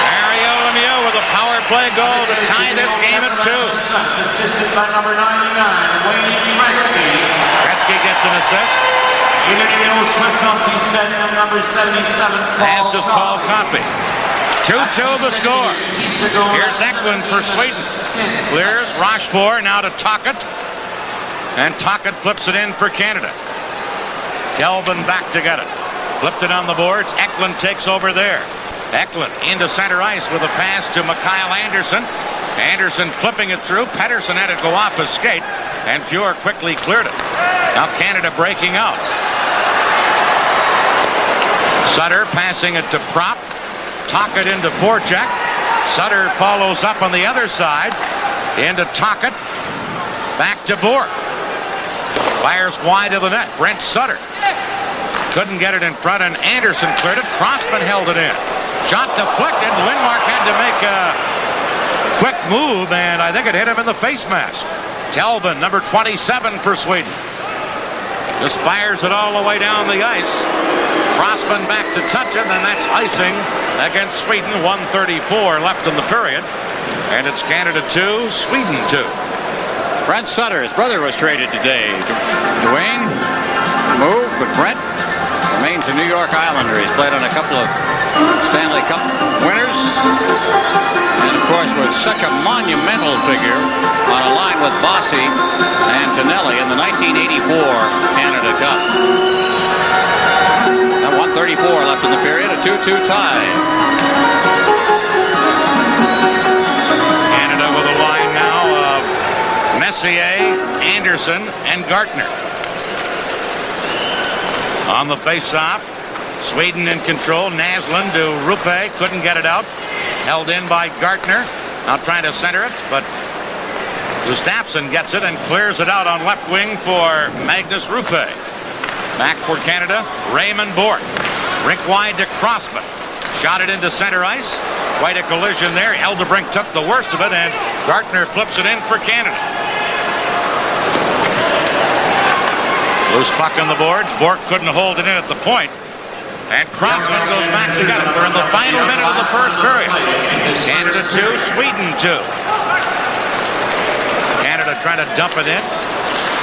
Mario Lemieux with a power play goal to tie this game at 2. Assisted by number 99, Wayne Gretzky. Gretzky gets an assist. Number 77, Pass to Paul Coffey. 2-2 the score. Here's Eklund for Sweden. Clears Rochefort now to Tocchet. And Tocchet flips it in for Canada. Kelvin back to get it. Flipped it on the boards. Eklund takes over there. Eklund into center ice with a pass to Mikael Andersson. Andersson flipping it through. Pettersson had it go off his skate, and Fuhr quickly cleared it. Now Canada breaking out. Sutter passing it to Prop. Tocchet into forecheck. Sutter follows up on the other side. Into Tocchet. Back to Bork. Fires wide of the net. Brent Sutter couldn't get it in front, and Andersson cleared it. Crossman held it in. Shot deflected. Lindmark had to make a quick move, and I think it hit him in the face mask. Kelvin, number 27 for Sweden. Just fires it all the way down the ice. Crossman back to touch it, and that's icing against Sweden. 1:34 left in the period. And it's Canada 2, Sweden 2. Brent Sutter, his brother, was traded today. Dwayne moved, but Brent remains a New York Islander. He's played on a couple of Stanley Cup winners. And, of course, was such a monumental figure on a line with Bossy and Tonelli in the 1984 Canada Cup. Now 1:34 left in the period, a 2-2 tie. Canada with a line now of Messier, Andersson, and Gartner. On the face-off, Sweden in control. Naslund to Rupe, couldn't get it out. Held in by Gartner. Now trying to center it, but Gustafsson gets it and clears it out on left wing for Magnus Rupe. Back for Canada, Raymond Bourque. Rink wide to Crossman. Shot it into center ice. Quite a collision there. Eldebrink took the worst of it, and Gartner flips it in for Canada. Loose puck on the boards. Bourque couldn't hold it in at the point. And Crossman goes back to get it. We're in the final minute of the first period. Canada 2, Sweden 2. Canada trying to dump it in.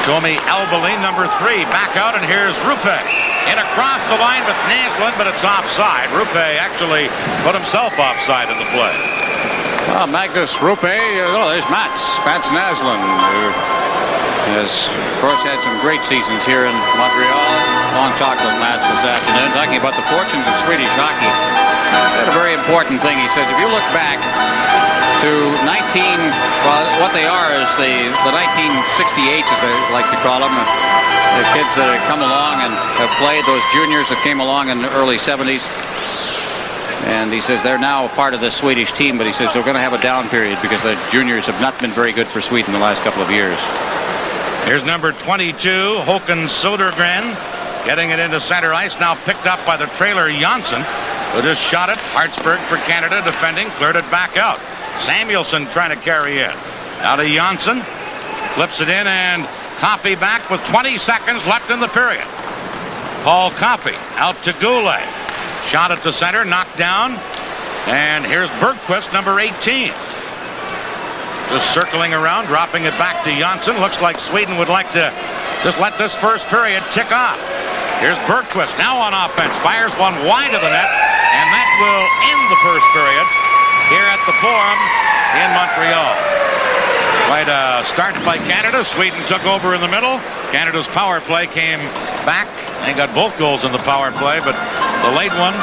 Tomi Elbelin, number 3, back out, and here's Rupe. In across the line with Naslund, but it's offside. Rupe actually put himself offside in the play. Well, Magnus Rupe, there's Mats Naslund, who has, of course, had some great seasons here in Montreal. Long talk with Mats this afternoon, talking about the fortunes of Swedish hockey. He said a very important thing. He says, if you look back to what they are is the 1968s, as they like to call them, the kids that have come along and have played, those juniors that came along in the early 70s. And he says they're now part of the Swedish team, but he says they're going to have a down period because the juniors have not been very good for Sweden the last couple of years. Here's number 22, Håkan Södergren, getting it into center ice, now picked up by the trailer Jönsson, who just shot it. Hartsburg for Canada defending, cleared it back out. Samuelsson trying to carry in. Now to Jönsson, flips it in, and Coffey back with 20 seconds left in the period. Paul Coffey out to Goulet. Shot it to center, knocked down, and here's Bergqvist, number 18. Just circling around, dropping it back to Jönsson. Looks like Sweden would like to just let this first period tick off. Here's Bergqvist now on offense. Fires one wide of the net, and that will end the first period here at the Forum in Montreal. Quite a start by Canada. Sweden took over in the middle. Canada's power play came back. They got both goals in the power play, but the late one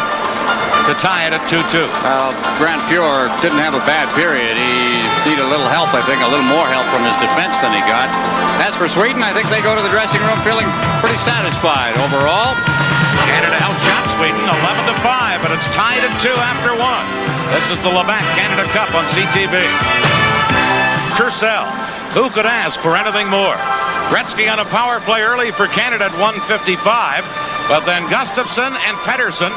to tie it at 2-2. Well, Grant Fuhr didn't have a bad period. He needed a little help, I think, a little more help from his defense than he got. As for Sweden, I think they go to the dressing room feeling pretty satisfied overall. Canada outshot Sweden 11-5, but it's tied at 2 after 1. This is the Labatt Canada Cup on CTV. Purcell, who could ask for anything more? Gretzky on a power play early for Canada at 1:55, but then Gustafsson and Pettersson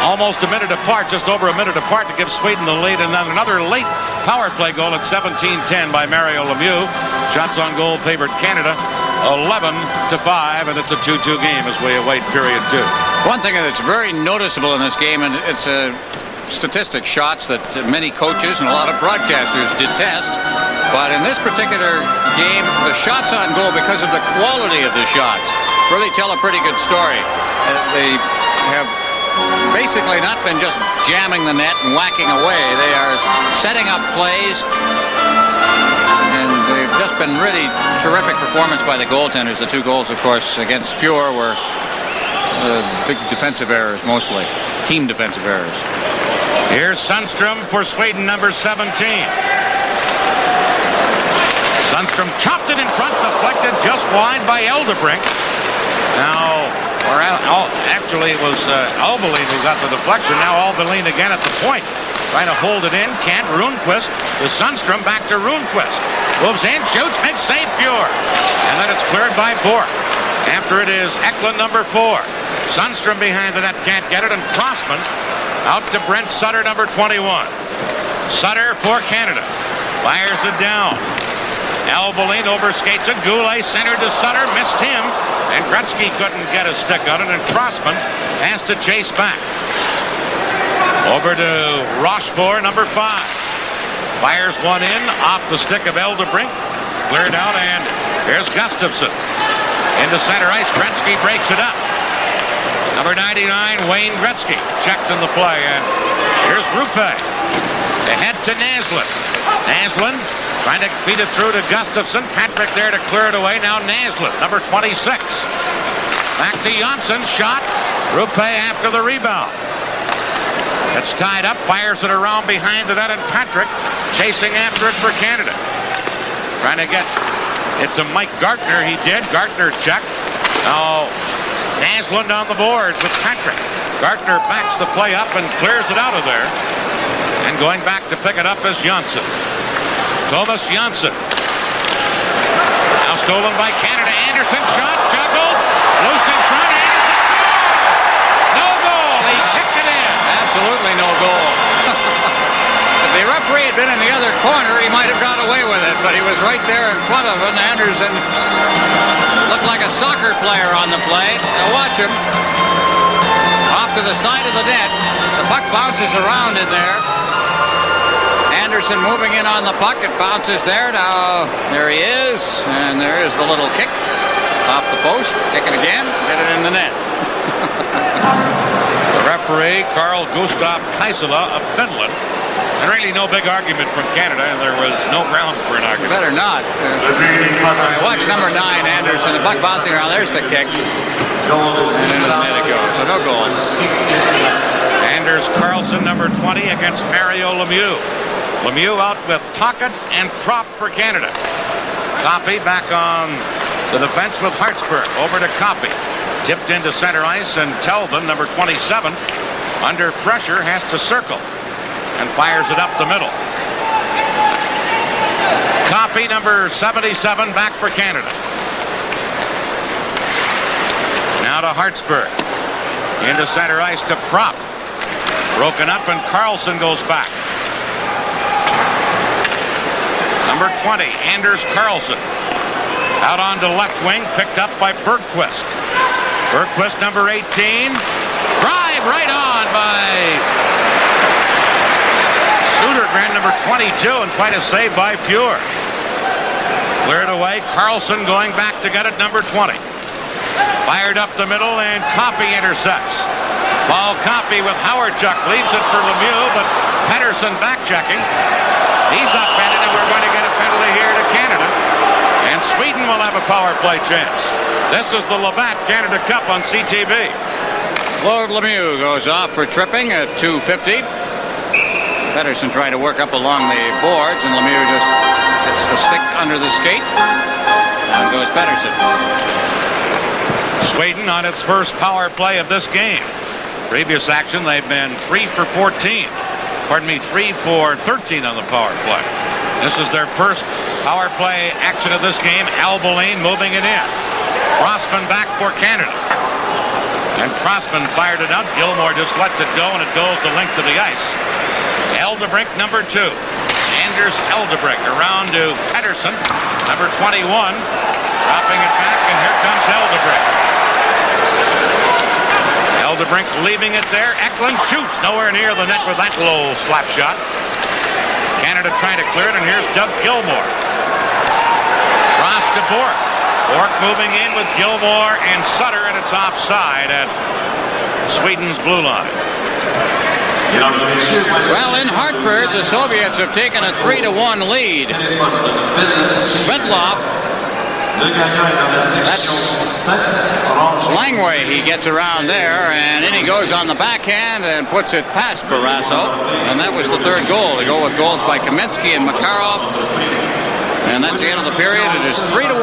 almost a minute apart, just over a minute apart to give Sweden the lead, and then another late power play goal at 17:10 by Mario Lemieux. Shots on goal favored Canada 11-5, and it's a 2-2 game as we await period 2. One thing that's very noticeable in this game, and it's a statistic, shots that many coaches and a lot of broadcasters detest, but in this particular game, the shots on goal, because of the quality of the shots, really tell a pretty good story. They have basically not been just jamming the net and whacking away. They are setting up plays, and they've just been really terrific performance by the goaltenders. The two goals, of course, against Fuhr were big defensive errors, mostly team defensive errors. Here's Sundstrom for Sweden, number 17. Sundstrom chopped it in front, deflected just wide by Eldebrink. Now, actually, it was Elbelin who got the deflection. Now Elbelin again at the point, trying to hold it in. Can't. Rundqvist to Sundstrom, back to Rundqvist. Moves in, shoots, makes save Fuhr. And then it's cleared by Bourque. After it is Eklund, number 4. Sundstrom behind the net, can't get it, and Crossman out to Brent Sutter, number 21. Sutter for Canada. Fires it down. Elbelin overskates it. Goulet centered to Sutter. Missed him. And Gretzky couldn't get a stick on it, and Crossman has to chase back. Over to Rochefort, number 5. Fires one in, off the stick of Eldebrink. Cleared out, and here's Gustafsson. Into center ice, Gretzky breaks it up. Number 99, Wayne Gretzky, checked in the play, and here's Rupe. Ahead to Naslund. Naslund trying to feed it through to Gustafsson. Patrick there to clear it away. Now Naslund, number 26. Back to J.Onsson, shot. Rupe after the rebound. It's tied up, fires it around behind the net, and Patrick chasing after it for Canada. Trying to get it to Mike Gartner. He did. Gartner checked. Now Naslund on the boards with Patrick. Gartner backs the play up and clears it out of there. And going back to pick it up is J.Onsson. Thomas J.Onsson. Now stolen by Canada. Andersson shot, juggled, loose in front. Andersson, no goal. He kicked it in. Absolutely no goal. If the referee had been in the other corner, he might have got away with it, but he was right there in front of him. Andersson looked like a soccer player on the play. Now watch him. Off to the side of the net. The puck bounces around in there. Andersson moving in on the puck. It bounces there. Now there he is. And there is the little kick off the post. Kick it again. Get it in the net. The referee, Carl Gustav Kaisala of Finland. And really no big argument from Canada, and there was no grounds for an argument. Better not. Watch number 9, Andersson. The puck bouncing around. There's the kick. And into the net it goes. So no goals. Anders Karlsson, number 20, against Mario Lemieux. Lemieux out with Tocchet and Prop for Canada. Coffey back on the defense with Hartsburg. Over to Coffey. Tipped into center ice, and Telvin, number 27, under pressure, has to circle and fires it up the middle. Coffey, number 77, back for Canada. Now to Hartsburg. Into center ice to Prop. Broken up, and Karlsson goes back. Number 20, Anders Karlsson. Out onto left wing, picked up by Bergquist. Bergquist, number 18. Drive right on by Sudergren, number 22, and quite a save by Pure. Cleared away. Karlsson going back to get it, number 20. Fired up the middle, and Coffey intercepts. Paul Coffey with Howardchuk leaves it for Lemieux, but Pettersson back checking. He's upended, and we're going to get a penalty here to Canada. And Sweden will have a power play chance. This is the Labatt Canada Cup on CTV. Claude Lemieux goes off for tripping at 2:50. Pettersson trying to work up along the boards, and Lemieux just hits the stick under the skate. Down goes Pettersson. Sweden on its first power play of this game. Previous action, they've been 3 for 14. Pardon me, 3 for 13 on the power play. This is their first power play action of this game. Alboline moving it in. Crossman back for Canada. And Crossman fired it up. Gilmore just lets it go, and it goes the length of the ice. Eldebrink, number 2. Anders Eldebrink around to Pettersson, number 21. Dropping it back, and here comes Eldebrink. Eldebrink leaving it there. Eklund shoots nowhere near the net with that low slap shot. Canada trying to clear it, and here's Doug Gilmore. Cross to Bork. Bork moving in with Gilmore and Sutter, and it's offside at Sweden's blue line. Well, in Hartford, the Soviets have taken a 3-1 lead. Svedlov, that's Langway. He gets around there, and in he goes on the backhand and puts it past Barrasso. And that was the third goal. They go with goals by Kaminsky and Makarov. And that's the end of the period. It is 3-1.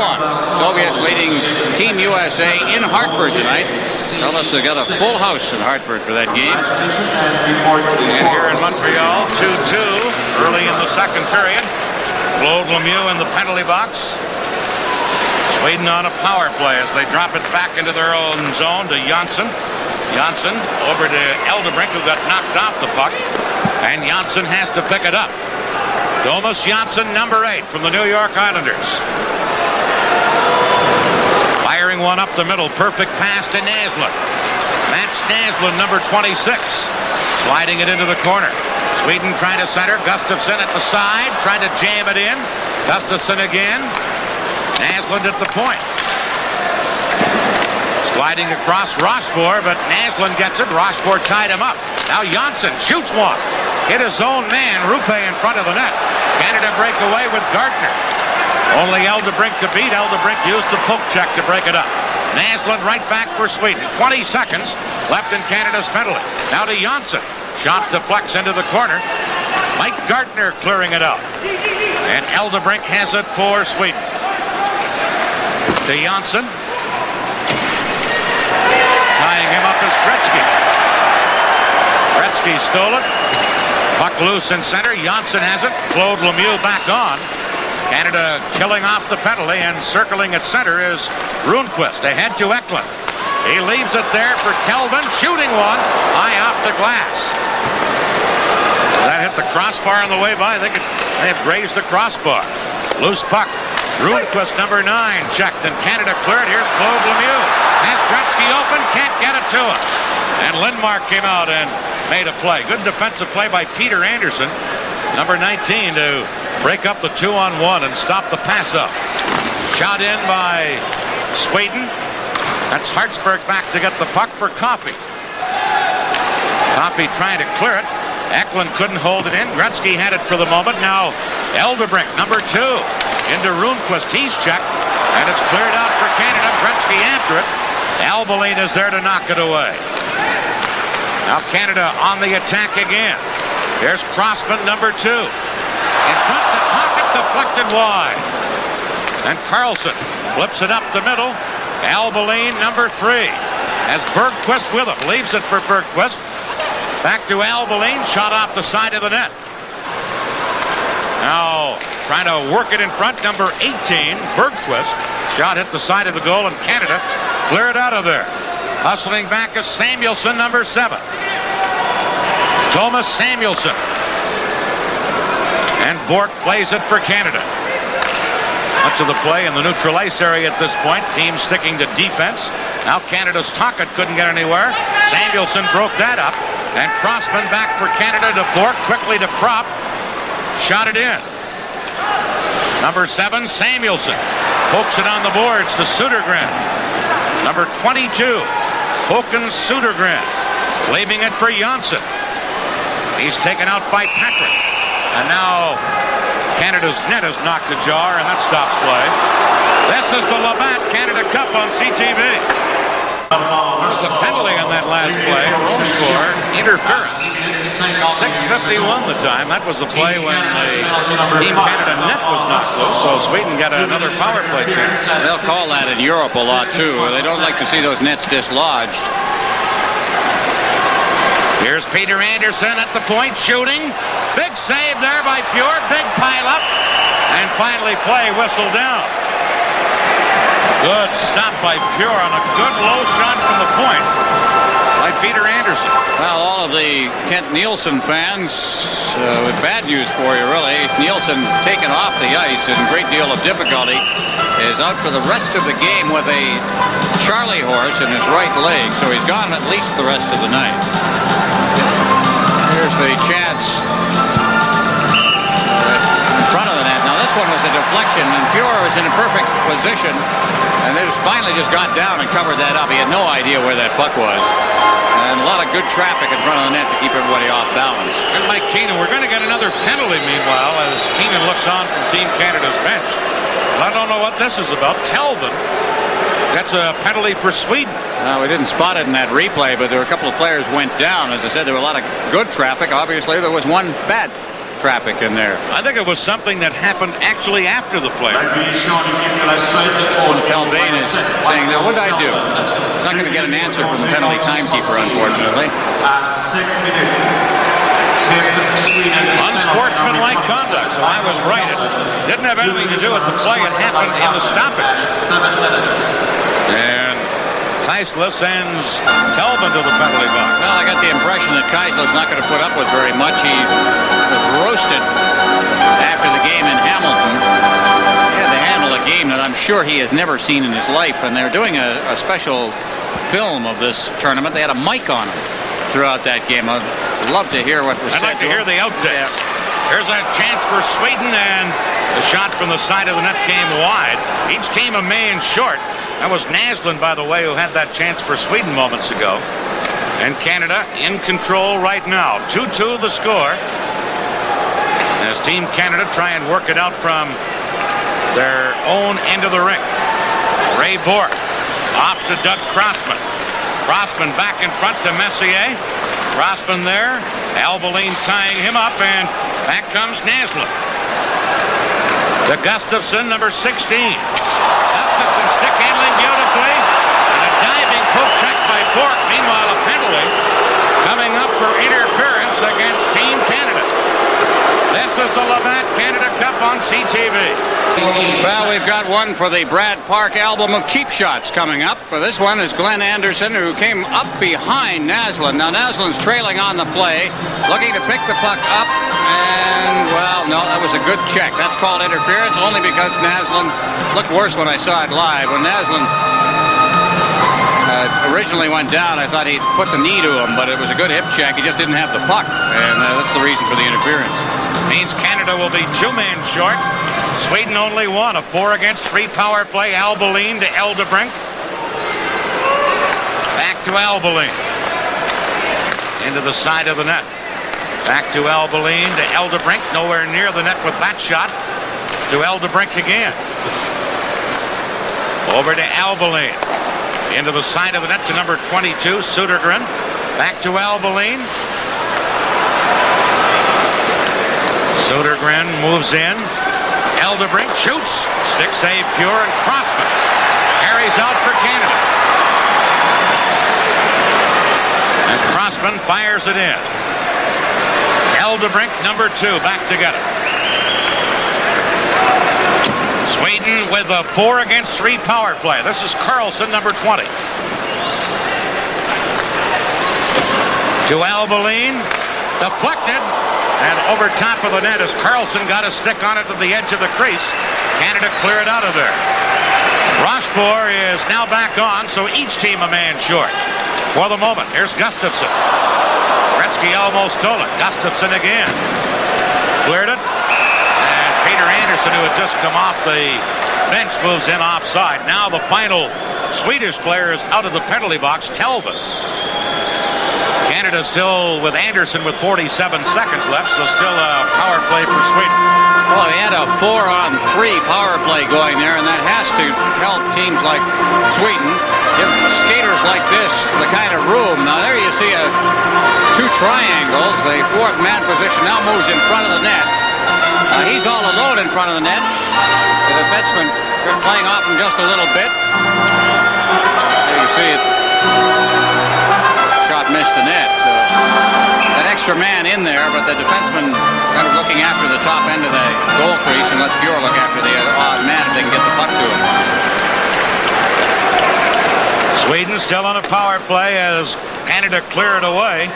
Soviets leading Team USA in Hartford tonight. Tell us they got a full house in Hartford for that game. And here in Montreal, 2-2 early in the second period. Claude Lemieux in the penalty box. Sweden on a power play as they drop it back into their own zone to J.Onsson. J.Onsson over to Eldebrink, who got knocked off the puck. And J.Onsson has to pick it up. Thomas J.Onsson, number 8 from the New York Islanders. Firing one up the middle. Perfect pass to Naslund. Mats Naslund, number 26. Sliding it into the corner. Sweden trying to center. Gustafsson at the side. Trying to jam it in. Gustafsson again. Naslund at the point. Sliding across Rosborg, but Naslund gets it. Rosborg tied him up. Now Jönsson shoots one. Hit his own man. Rupe in front of the net. Canada break away with Gardner. Only Eldebrink to beat. Eldebrink used the poke check to break it up. Naslund right back for Sweden. 20 seconds left in Canada's penalty. Now to Jönsson. Shot deflects into the corner. Mike Gardner clearing it out. And Eldebrink has it for Sweden. To Jönsson. Tying him up is Gretzky. Gretzky stole it. Puck loose in center. Jönsson has it. Claude Lemieux back on. Canada killing off the penalty, and circling at center is Rundqvist. Ahead to Eklund. He leaves it there for Telvin. Shooting one high off the glass. That hit the crossbar on the way by. I think it may have grazed the crossbar. Loose puck. Rundqvist, number 9, checked, and Canada cleared. Here's Claude Lemieux. Has Gretzky open, can't get it to him. And Lindmark came out and made a play. Good defensive play by P. Andersson, number 19, to break up the 2-on-1 and stop the pass up. Shot in by Sweden. That's Hartsburg back to get the puck for Coffey. Coffey trying to clear it. Eklund couldn't hold it in. Gretzky had it for the moment. Now Eldebrink, number 2, into Rundqvist. He's checked, and it's cleared out for Canada. Gretzky after it. Albeline is there to knock it away. Now Canada on the attack again. Here's Crossman, number 2. In front, the Tocchet deflected wide. And Karlsson flips it up the middle. Albeline, number 3. Has Bergqvist with him. Leaves it for Bergqvist. Back to Albeline. Shot off the side of the net. Now trying to work it in front. Number 18, Bergqvist. Shot hit the side of the goal, and Canada clear it out of there. Hustling back is Samuelsson, number 7. Thomas Samuelsson. And Bork plays it for Canada. Much of the play in the neutral ice area at this point. Team sticking to defense. Now Canada's Tocchet couldn't get anywhere. Samuelsson broke that up. And Crossman back for Canada to Bork. Quickly to Prop. Shot it in. Number 7, Samuelsson. Pokes it on the boards to Södergren. Number 22, Håkan Södergren. Leaving it for Jönsson. He's taken out by Patrick. And now Canada's net is knocked ajar, and that stops play. This is the Labatt Canada Cup on CTV. There's a penalty on that last play. Rome scored. Interference. 6:51 the time. That was the play when the Team Canada net was knocked loose, so Sweden got another power play chance. They'll call that in Europe a lot, too. They don't like to see those nets dislodged. Here's P. Andersson at the point, shooting. Big save there by Fjord. Big pile up. And finally play whistled down. Good stop by Fjord on a good low shot from the point by P.Andersson. Well, all of the Kent-Nilsson fans with bad news for you, really. Nilsson taken off the ice in a great deal of difficulty. Is out for the rest of the game with a Charlie horse in his right leg, so he's gone at least the rest of the night. Here's the chance in front of the net. Now this one was a deflection, and Fjord was in a perfect position, and they finally just got down and covered that up. He had no idea where that puck was. And a lot of good traffic in front of the net to keep everybody off balance. And Mike Keenan, we're going to get another penalty meanwhile as Keenan looks on from Team Canada's bench. I don't know what this is about. Telvin gets a penalty for Sweden. We didn't spot it in that replay, but there were a couple of players went down. As I said, there were a lot of good traffic. Obviously, there was one bad traffic in there. I think it was something that happened actually after the play. Calvin is saying, now what did I do? It's not going to get an answer from the penalty timekeeper, unfortunately. Unsportsmanlike conduct. So I was right. It didn't have anything to do with the play. It happened in the stoppage. And Keisler sends Telvin to the penalty box. Well, I got the impression that Keisler's not going to put up with very much. He was roasted after the game in Hamilton. He had to handle a game that I'm sure he has never seen in his life, and they're doing a special film of this tournament. They had a mic on him throughout that game. I'd love to hear what was said. I'd like to hear the outtakes. Here's a chance for Sweden, and the shot from the side of the net came wide. Each team a man short. That was Naslund, by the way, who had that chance for Sweden moments ago. And Canada in control right now. 2-2 the score. As Team Canada try and work it out from their own end of the rink. Ray Bourque off to Doug Crossman. Crossman back in front to Messier. Crossman there. Albeline tying him up, and back comes Naslund. To Gustafsson, number 16. Gustafsson stick handling beautifully. And a diving poke check by Bourque. Meanwhile, a penalty coming up for interference against Team Canada. This is the Labatt Canada Cup on CTV. Well, we've got one for the Brad Park album of cheap shots coming up. For this one is Glenn Anderson, who came up behind Naslund. Now Naslund's trailing on the play, looking to pick the puck up, and, well, no, that was a good check. That's called interference only because Naslund looked worse when I saw it live. When Naslund originally went down, I thought he'd put the knee to him, but it was a good hip check. He just didn't have the puck, and that's the reason for the interference. Means Canada will be 2-man short. Sweden only one. A 4-against-3 power play. Albeline to Eldebrink. Back to Albeline. Into the side of the net. Back to Albeline to Eldebrink. Nowhere near the net with that shot. To Eldebrink again. Over to Albeline. Into the side of the net to number 22, Södergren. Back to Albeline. Södergren moves in. Eldebrink shoots. Stick save pure, and Crossman carries out for Canada. And Crossman fires it in. Eldebrink, number 2, back together. Sweden with a 4-against-3 power play. This is Karlsson, number 20. To Albeline. Deflected. And over top of the net as Karlsson got a stick on it to the edge of the crease. Canada clear it out of there. Rochefort is now back on, so each team a man short. For the moment, here's Gustafsson. Gretzky almost stole it. Gustafsson again. Cleared it. And Peter Andersson, who had just come off the bench, moves in offside. Now the final Swedish player is out of the penalty box, Telvin. Canada still with Andersson with 47 seconds left, so still a power play for Sweden. Well, he had a 4-on-3 power play going there, and that has to help teams like Sweden give skaters like this the kind of room. Now there you see two triangles. The fourth man position now moves in front of the net. He's all alone in front of the net. The defenseman playing off him just a little bit. There you see it. Shot missed the net. So an extra man in there, but the defenseman kind of looking after the top end of the goal crease, and let Fuhr look after the odd man if they can get the puck to him. Sweden still on a power play as Canada clear it away.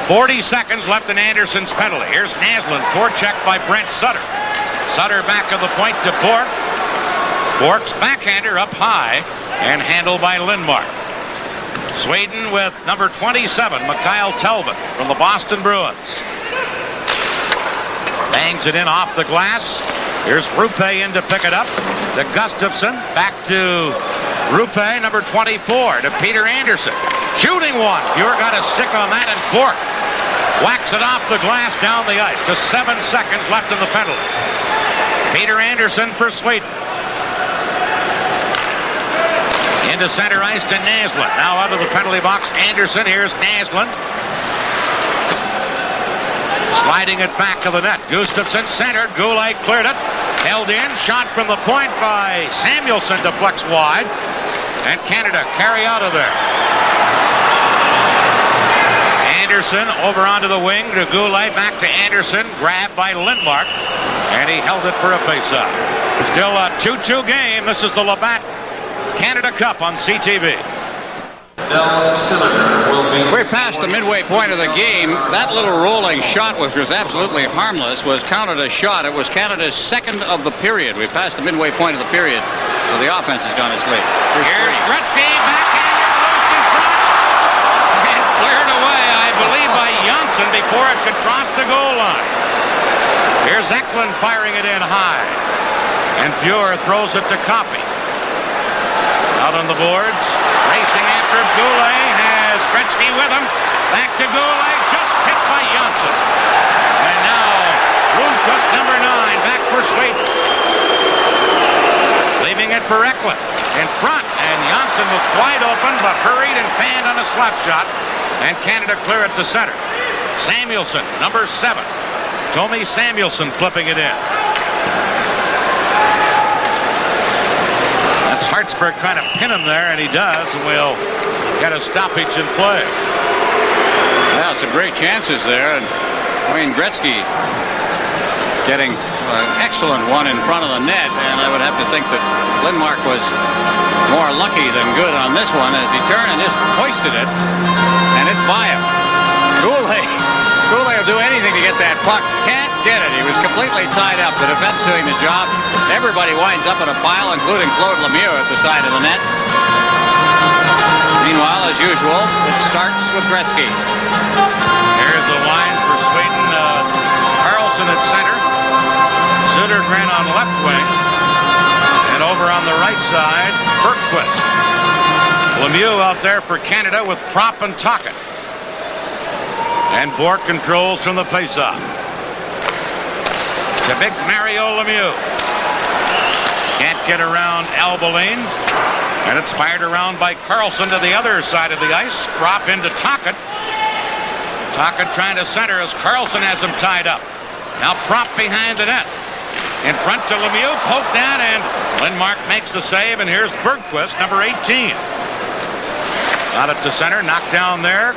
40 seconds left in Andersson's penalty. Here's Naslund, forecheck by Brent Sutter. Sutter back of the point to Bourque. Bourque's backhander up high and handled by Lindmark. Sweden with number 27, Mikael Telvin from the Boston Bruins. Bangs it in off the glass. Here's Rupe in to pick it up. To Gustafsson. Back to Rupe, number 24. To Peter Andersson. Shooting one. Fuhr got a stick on that, and Bourque whacks it off the glass down the ice. Just 7 seconds left in the penalty. Peter Andersson for Sweden. Into center ice to Naslund. Now out of the penalty box, Andersson. Here's Naslund. Sliding it back to the net. Gustafsson centered. Goulet cleared it. Held in. Shot from the point by Samuelsson. Deflects wide. And Canada carry out of there. Andersson over onto the wing to Goulet. Back to Andersson. Grabbed by Lindmark. And he held it for a faceoff. Still a 2-2 game. This is the Labatt Canada Cup on CTV. We're past the midway point of the game. That little rolling shot, which was absolutely harmless, was Canada's shot. It was Canada's second of the period. We've passed the midway point of the period, so the offense has gone to sleep. Here's Gretzky, backhander, loose in front, and cleared away, I believe, by J.Onsson before it could cross the goal line. Here's Eklund firing it in high, and Bure throws it to Coffey. Out on the boards, racing after Goulet, has Gretzky with him. Back to Goulet, just tipped by J.Onsson. And now, Lundqvist, number 9, back for Sweden. Leaving it for Eklund. In front, and J.Onsson was wide open, but hurried and fanned on a slap shot. And Canada clear it to center. Samuelsson, number 7. Tommy Samuelsson flipping it in. That's Hartsburg trying to pin him there, and he does, and we'll get a stoppage in play. Yeah, some great chances there, and Wayne Gretzky getting an excellent one in front of the net, and I would have to think that Lindmark was more lucky than good on this one as he turned and just hoisted it, and it's by him. Goulet will do anything to get that puck. Can't get it. He was completely tied up. The defense doing the job. Everybody winds up in a pile, including K.Lemьe at the side of the net. Meanwhile, as usual, it starts with Gretzky. Here's the line for Sweden. Karlsson at center. Södergren on left wing. And over on the right side, Bergqvist. Lemieux out there for Canada with Propp and Tocchet. And Bourque controls from the faceoff. To big Mario Lemieux. Can't get around Albaline. And it's fired around by Karlsson to the other side of the ice. Propp into Tocchet. Tocchet trying to center as Karlsson has him tied up. Now Propp behind the net. In front to Lemieux, poked down, and Lindmark makes the save, and here's Bergqvist, number 18. Got it to center, knocked down there.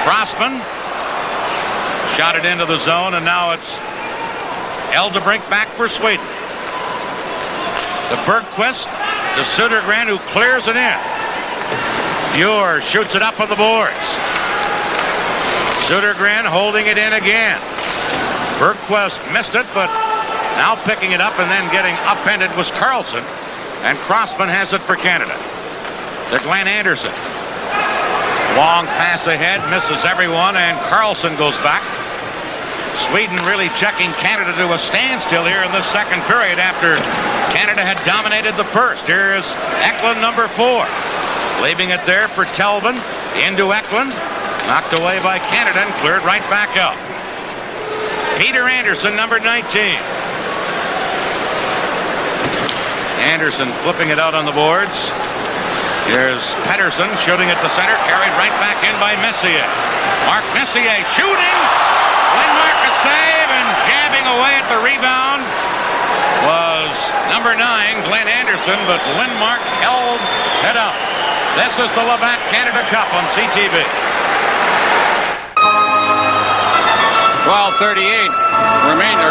Crossman shot it into the zone, and now it's Eldebrink back for Sweden. To Bergqvist, to Södergren, who clears it in. Bure shoots it up on the boards. Södergren holding it in again. Bergqvist missed it, but now picking it up and then getting upended was Karlsson. And Crossman has it for Canada. To Glenn Anderson. Long pass ahead, misses everyone, and Karlsson goes back. Sweden really checking Canada to a standstill here in the second period after Canada had dominated the first. Here's Eklund, number 4. Leaving it there for Telvin. Into Eklund. Knocked away by Canada and cleared right back out. Peter Anderson, number 19. Anderson flipping it out on the boards. Here's Pettersson shooting it to center, carried right back in by Messier. Mark Messier shooting. Lindmark a save, and jabbing away at the rebound was number 9, Glenn Anderson, but Lindmark held it up. This is the Labatt Canada Cup on CTV. 12:38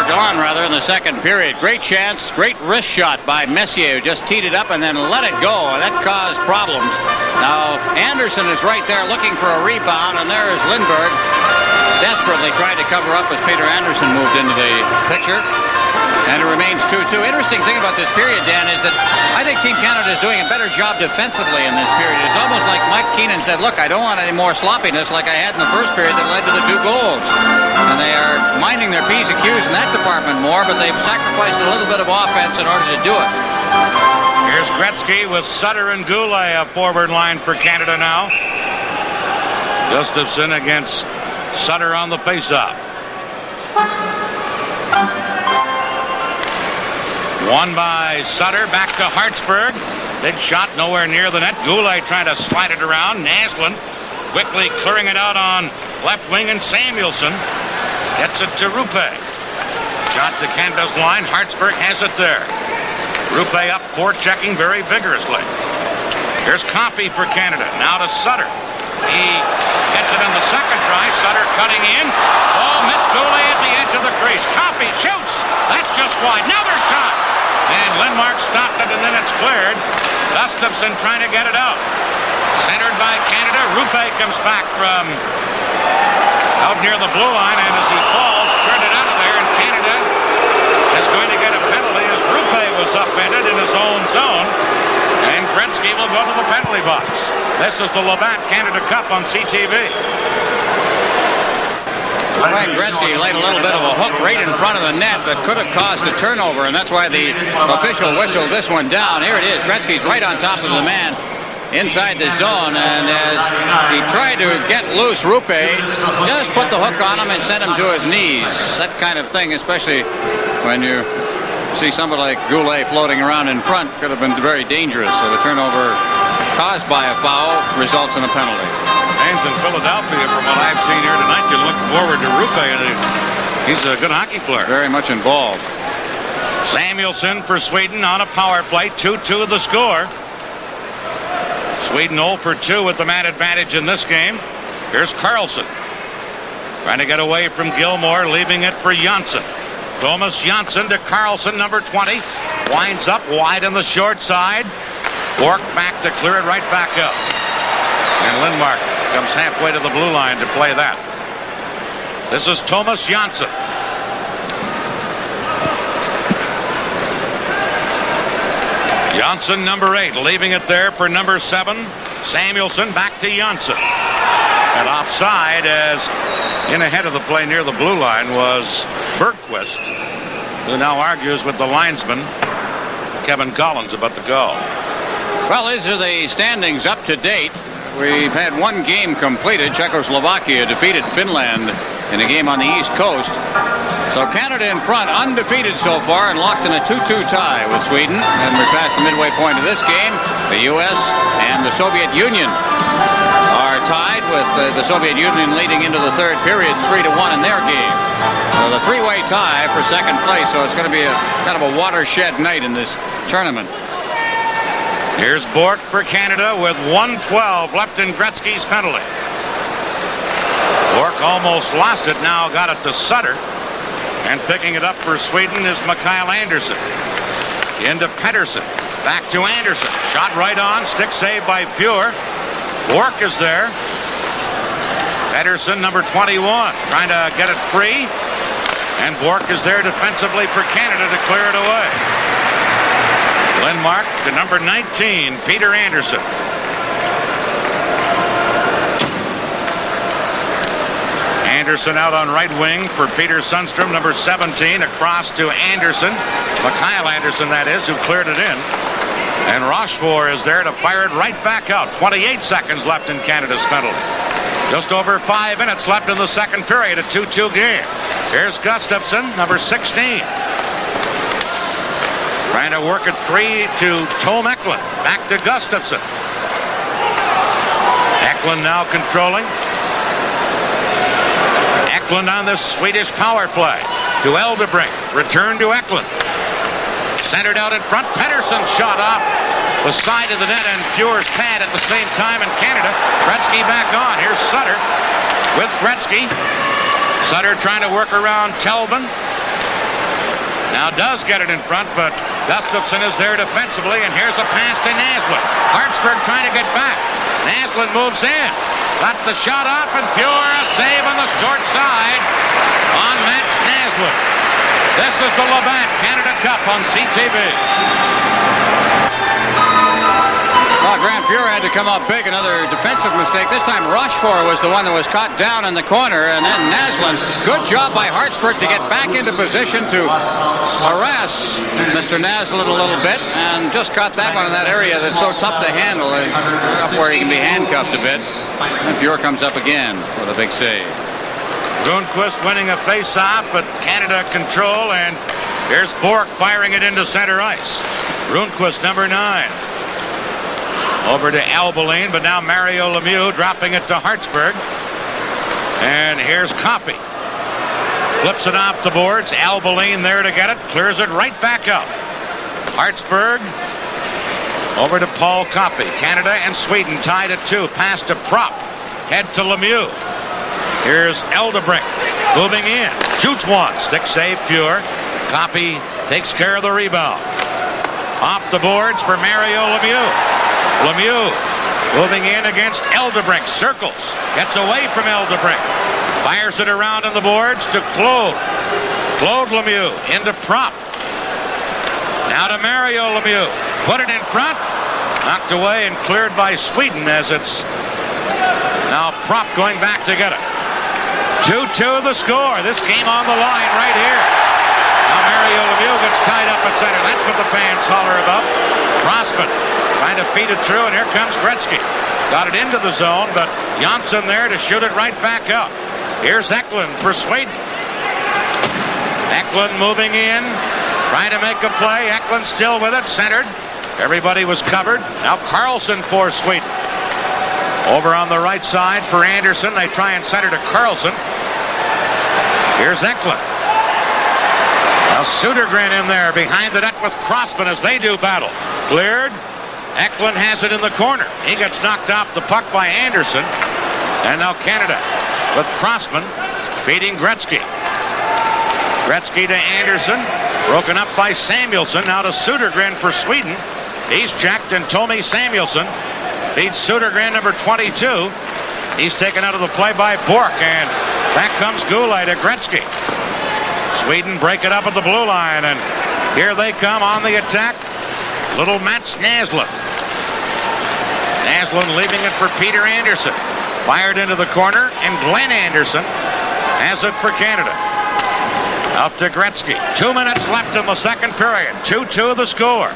gone in the second period. Great chance, great wrist shot by Messier, who just teed it up and then let it go, and that caused problems. Now Andersson is right there looking for a rebound, and there is Lindberg desperately trying to cover up as Peter Andersson moved into the picture. And it remains 2-2. Interesting thing about this period, Dan, is that I think Team Canada is doing a better job defensively in this period. It's almost like Mike Keenan said, look, I don't want any more sloppiness like I had in the first period that led to the 2 goals. And they are minding their P's and Q's in that department more, but they've sacrificed a little bit of offense in order to do it. Here's Gretzky with Sutter and Goulet, a forward line for Canada now. Gustafsson against Sutter on the faceoff. Won by Sutter, back to Hartsburg. Big shot nowhere near the net. Goulet trying to slide it around. Naslund quickly clearing it out on left wing, and Samuelsson gets it to Rupe. Shot to Canada's line. Hartsburg has it there. Rupe up, forechecking very vigorously. Here's Coffey for Canada. Now to Sutter. He gets it on the second try. Sutter cutting in. Ball missed. Goulet at the edge of the crease. Coffey shoots. That's just wide. Another shot. And Lindmark stopped it, and then it's cleared. Gustafsson trying to get it out. Centered by Canada. Rupe comes back from out near the blue line, and as he falls, cleared it out of there, and Canada is going to get a penalty as Rupe was upended in his own zone, and Gretzky will go to the penalty box. This is the Labatt Canada Cup on CTV. Wayne Gretzky laid a little bit of a hook right in front of the net that could have caused a turnover, and that's why the official whistled this one down. Here it is. Gretzky's right on top of the man inside the zone, and as he tried to get loose, Rupe just put the hook on him and sent him to his knees. That kind of thing, especially when you see somebody like Goulet floating around in front, could have been very dangerous. So the turnover caused by a foul results in a penalty. Fans in Philadelphia, from what I've seen here tonight, you look forward to Rupe, and he's a good hockey player. Very much involved. Samuelsson for Sweden on a power play. 2-2 the score. Sweden 0 for 2 with the man advantage in this game. Here's Karlsson trying to get away from Gilmore, leaving it for Jönsson. Thomas Jönsson to Karlsson, number 20. Winds up wide on the short side. Bork back to clear it right back up. And Lindmark comes halfway to the blue line to play that. This is Thomas Jönsson. Jönsson, number 8, leaving it there for number 7. Samuelsson back to Jönsson. And offside, as in ahead of the play near the blue line was Bergquist, who now argues with the linesman, Kevin Collins, about the goal. Well, these are the standings up to date. We've had one game completed. Czechoslovakia defeated Finland in a game on the East Coast. So Canada in front, undefeated so far, and locked in a 2-2 tie with Sweden. And we're past the midway point of this game. The U.S. and the Soviet Union are tied, with the Soviet Union leading into the third period 3-1 in their game. So the three-way tie for second place. So it's going to be a kind of a watershed night in this tournament. Here's Bork for Canada with 1:12 left in Gretzky's penalty. Bork almost lost it, now got it to Sutter. And picking it up for Sweden is М.Андерсson. Into Pettersson. Back to Andersson. Shot right on. Stick save by Pure. Bork is there. Pettersson, number 21, trying to get it free. And Bork is there defensively for Canada to clear it away. Lindmark to number 19, Peter Andersson. Andersson out on right wing for Pet.Suндстрем, number 17, across to Andersson. М.Андерсson, that is, who cleared it in. And Rochefort is there to fire it right back out. 28 seconds left in Canada's penalty. Just over 5 minutes left in the second period, a 2-2 game. Here's Gustafsson, number 16. Trying to work it free to Tom Eklund. Back to Gustafsson. Eklund now controlling. Eklund on this Swedish power play. To Eldebrink. Return to Eklund. Centered out in front. Pettersson shot off the side of the net, and Pure's pad at the same time in Canada. Gretzky back on. Here's Sutter with Gretzky. Sutter trying to work around Telvin. Now does get it in front, but Gustafsson is there defensively, and here's a pass to Naslund. Hartsburg trying to get back. Naslund moves in. Got the shot off, and Pure a save on the short side on Mats Naslund. This is the Labatt Canada Cup on CTV. Well, Grant Fuhr had to come up big. Another defensive mistake. This time Rochefort was the one that was caught down in the corner, and then Naslund. Good job by Hartsburg to get back into position to harass Mr. Naslund a little bit, and just caught that one in that area that's so tough to handle, up where he can be handcuffed a bit. And Fuhr comes up again with a big save. Rundqvist winning a face-off, but Canada control, and here's Bork firing it into center ice. Rundqvist, number 9. Over to Albeline, but now Mario Lemieux dropping it to Hartsburg. And here's Coffey. Flips it off the boards. Albeline there to get it. Clears it right back up. Hartsburg over to Paul Coffey. Canada and Sweden tied at 2. Pass to Prop. Head to Lemieux. Here's Eldebrink moving in. Shoots one. Stick save Pure. Coffey takes care of the rebound. Off the boards for Mario Lemieux. Lemieux Moving in against Eldebrink. Circles. Gets away from Eldebrink. Fires it around on the boards to Claude. Claude Lemieux into Prop. Now to Mario Lemieux. Put it in front. Knocked away and cleared by Sweden as it's now Prop going back to get it. 2-2 the score. This game on the line right here. Now Mario Lemieux gets tied up at center. That's what the fans holler about. Crossman trying to feed it through, and here comes Gretzky. Got it into the zone, but J.Onsson there to shoot it right back up. Here's Eklund for Sweden. Eklund moving in, trying to make a play. Eklund still with it, centered. Everybody was covered. Now Karlsson for Sweden. Over on the right side for Andersson. They try and center to Karlsson. Here's Eklund. Now Södergren in there behind the net with Crossman as they do battle. Cleared. Eklund has it in the corner. He gets knocked off the puck by Andersson. And now Canada with Crossman feeding Gretzky. Gretzky to Andersson. Broken up by Samuelsson. Now to Södergren for Sweden. He's checked, and Tommy Samuelsson feeds Södergren, number 22. He's taken out of the play by Bork, and back comes Goulet to Gretzky. Sweden break it up at the blue line, and here they come on the attack. Little Mats Naslund. Naslund leaving it for Peter Andersson. Fired into the corner, and Glenn Andersson has it for Canada. Out to Gretzky. 2 minutes left in the second period. 2-2 the score.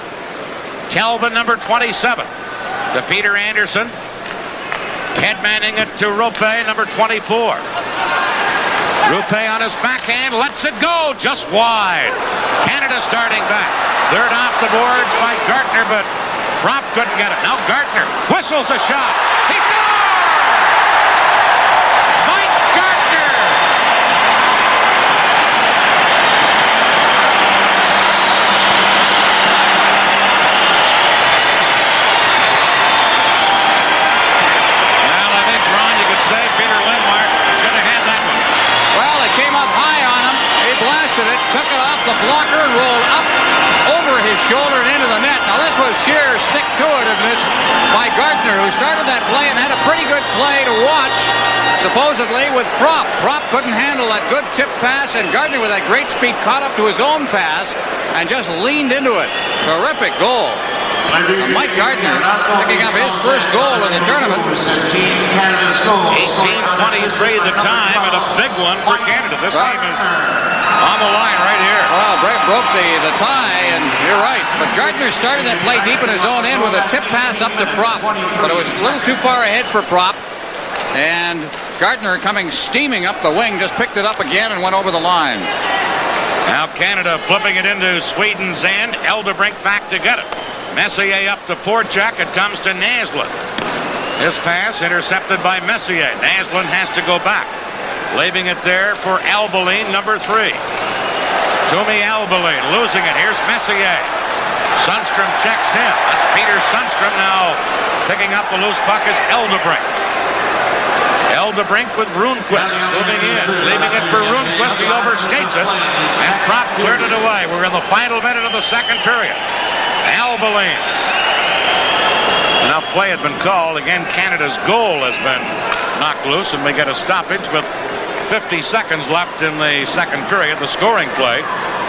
Telvin, number 27, to Peter Andersson. Headmanning it to Rupe, number 24. Rupe on his backhand, lets it go just wide. Canada starting back. Third off the boards by Gartner, but Prop couldn't get it. Now Gartner whistles a shot. He scores! Mike Gartner! Well, I think, Ron, you could say Peter Lindmark should have had that one. Well, it came up high on him. He blasted it, took it off the blocker, and rolled up over his shoulder and into the net. Now, this was sheer stick-to-itiveness by Gartner, who started that play and had a pretty good play to watch, supposedly, with Prop. Prop couldn't handle that good tip pass, and Gartner, with that great speed, caught up to his own pass and just leaned into it. Terrific goal. Mike Gartner picking up his first goal in the tournament. 18:23 the time, and a big one for Canada. This game is on the line right here. Well, broke the tie, and you're right. But Gartner started that play deep in his own end with a tip pass up to Prop. But it was a little too far ahead for Prop. And Gartner, coming steaming up the wing, just picked it up again and went over the line. Now Canada flipping it into Sweden's end. Eldebrink back to get it. Messier up to forecheck. It comes to Naslund. His pass intercepted by Messier. Naslund has to go back. Leaving it there for Albeline, number 3. Tomi Albeline losing it. Here's Messier. Sundstrom checks him. That's Peter Sundstrom now picking up the loose puck is Eldebrink. Eldebrink with Rundqvist moving in. Leaving it for Rundqvist. He overstates it. And Prop cleared it away. We're in the final minute of the second period. Albeline. Now play had been called. Again, Canada's goal has been knocked loose, and we get a stoppage with 50 seconds left in the second period. The scoring play.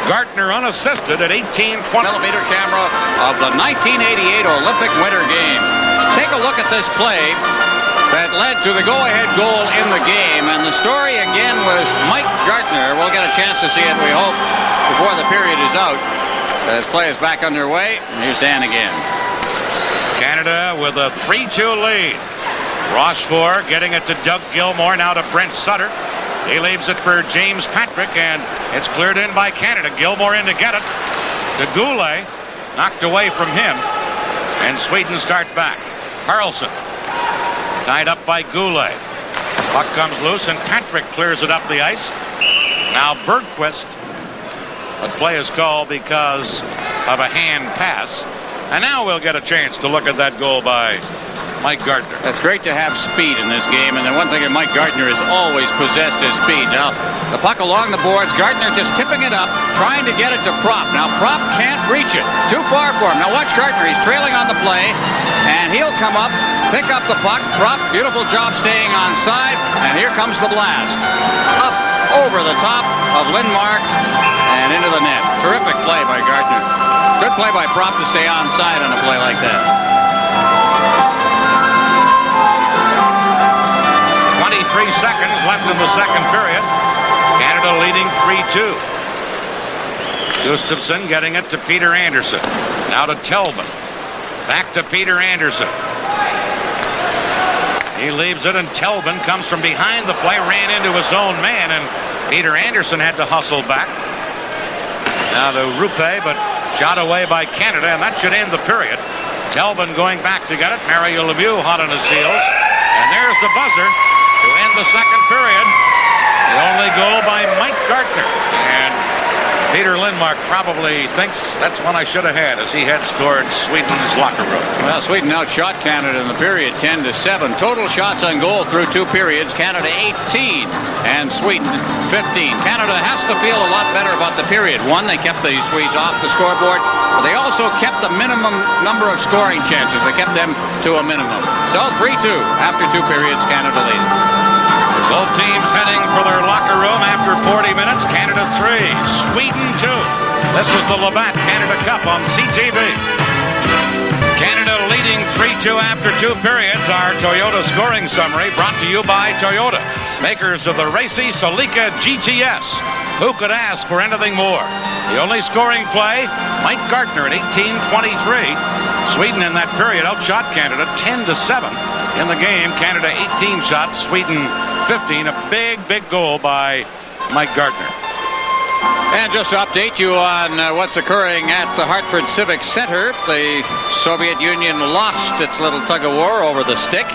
Gartner unassisted at 18-20. Millimeter camera of the 1988 Olympic Winter Games. Take a look at this play that led to the go-ahead goal in the game. And the story again was Mike Gartner. We'll get a chance to see it, we hope, before the period is out. This play is back underway. Here's Dan again. Canada with a 3-2 lead. Rochefort getting it to Doug Gilmour, now to Brent Sutter. He leaves it for James Patrick, and it's cleared in by Canada. Gilmour in to get it. To Goulet, knocked away from him. And Sweden start back. Karlsson tied up by Goulet. Puck comes loose, and Patrick clears it up the ice. Now Bergquist. The play is called because of a hand pass. And now we'll get a chance to look at that goal by Mike Gartner. It's great to have speed in this game, and the one thing that Mike Gartner has always possessed is speed. Now, the puck along the boards, Gartner just tipping it up, trying to get it to Prop. Now, Prop can't reach it. Too far for him. Now, watch Gartner. He's trailing on the play, and he'll come up pick up the puck. Prop, beautiful job staying on side. And here comes the blast. Up over the top of Lindmark and into the net. Terrific play by Gardner. Good play by Prop to stay on side on a play like that. 23 seconds left in the second period. Canada leading 3-2. Gustafsson getting it to P.Андерсson. Now to Telbin. Back to P.Андерсson. He leaves it, and Telbin comes from behind the play, ran into his own man, and P.Андерсson had to hustle back. Now to Rupe, but shot away by Canada, and that should end the period. Telbin going back to get it. Mario Lemieux hot on his heels. And there's the buzzer to end the second period. The only goal by Mike Gardner. And Peter Lindmark probably thinks that's one I should have had as he heads towards Sweden's locker room. Well, Sweden outshot Canada in the period 10-7. Total shots on goal through 2 periods. Canada 18 and Sweden 15. Canada has to feel a lot better about the period. One, they kept the Swedes off the scoreboard, but they also kept the minimum number of scoring chances. They kept them to a minimum. So 3-2 after 2 periods, Canada leading. Both teams heading for their locker room after 40 minutes. Canada 3, Sweden 2. This is the Labatt Canada Cup on CTV. Canada leading 3-2 after 2 periods. Our Toyota scoring summary brought to you by Toyota, makers of the racy Celica GTS. Who could ask for anything more? The only scoring play, Mike Gardner at 18:23. Sweden in that period outshot Canada 10-7. In the game, Canada 18 shots, Sweden 15. A big goal by Mike Gardner. And just to update you on what's occurring at the Hartford Civic Center, the Soviet Union lost its little tug-of-war over the stick.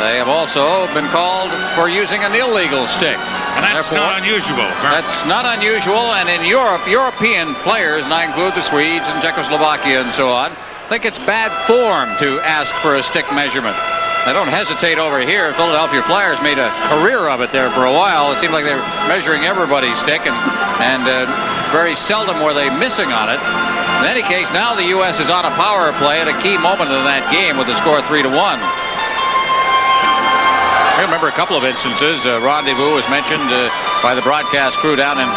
They have also been called for using an illegal stick. And that's not unusual. That's not unusual. And in Europe, European players, and I include the Swedes and Czechoslovakia and so on, think it's bad form to ask for a stick measurement. They don't hesitate over here. Philadelphia Flyers made a career of it there for a while. It seemed like they were measuring everybody's stick, and very seldom were they missing on it. In any case, now the U.S. is on a power play at a key moment in that game with the score 3-1. I remember a couple of instances. Rendezvous was mentioned by the broadcast crew down in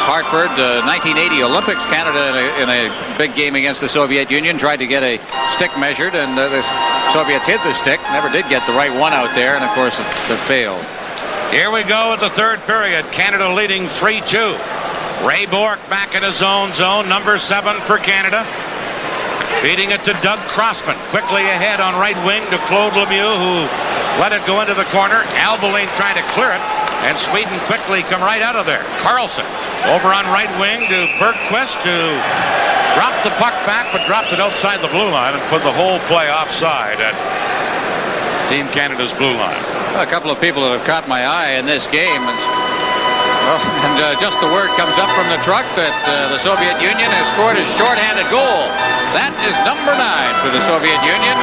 Hartford. 1980 Olympics, Canada in a big game against the Soviet Union tried to get a stick measured, and the Soviets hit the stick, never did get the right one out there, and of course it failed. Here we go at the third period. Canada leading 3-2. Ray Bourque back in his own zone, number 7 for Canada. Feeding it to Doug Crossman. Quickly ahead on right wing to Claude Lemieux, who let it go into the corner. Albeline trying to clear it, and Sweden quickly come right out of there. Karlsson over on right wing to Bergqvist, to drop the puck back, but dropped it outside the blue line and put the whole play offside at Team Canada's blue line. A couple of people that have caught my eye in this game. Just the word comes up from the truck that the Soviet Union has scored a shorthanded goal. That is number 9 for the Soviet Union.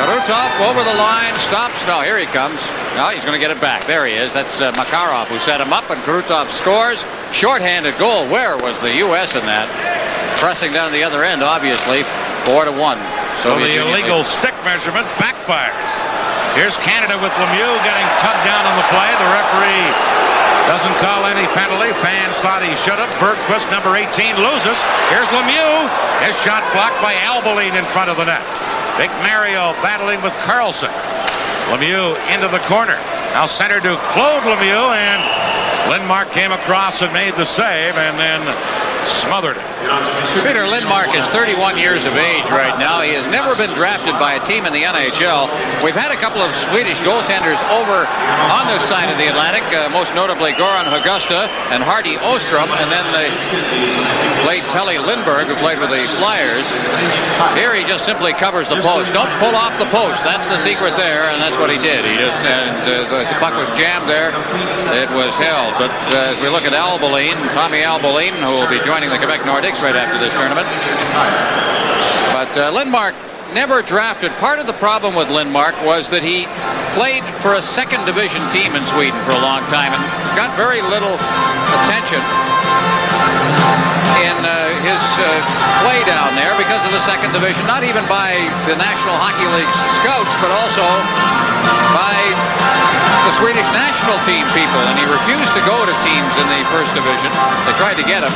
Karutov over the line, stops. No, here he comes. No, he's going to get it back. There he is. That's Makarov who set him up, and Karutov scores. Shorthanded goal. Where was the U.S. in that? Pressing down the other end, obviously. 4-1. So the illegal stick measurement backfires. Here's Canada with Lemieux getting tugged down on the play. The referee doesn't call any penalty. Fans thought he should have. Bergqvist, number 18, loses. Here's Lemieux. His shot blocked by Albeline in front of the net. Big Mario battling with Karlsson. Lemieux into the corner. Now center to Claude Lemieux, and Lindmark came across and made the save, and then smothered it. Peter Lindmark is 31 years of age right now. He has never been drafted by a team in the NHL. We've had a couple of Swedish goaltenders over on this side of the Atlantic, most notably Goran Högsta and Hardy Ostrom, and then the late Pelle Lindbergh, who played with the Flyers. Here he just simply covers the post. Don't pull off the post. That's the secret there, and that's what he did. He just, as the puck was jammed there, it was held. But as we look at Albeline, Tommy Albeline, who will be joining the Quebec Nordics right after this tournament. But Lindmark never drafted. Part of the problem with Lindmark was that he played for a second division team in Sweden for a long time and got very little attention in his play down there because of the second division, not even by the National Hockey League's scouts, but also by the Swedish national team people, and he refused to go to teams in the first division. They tried to get him.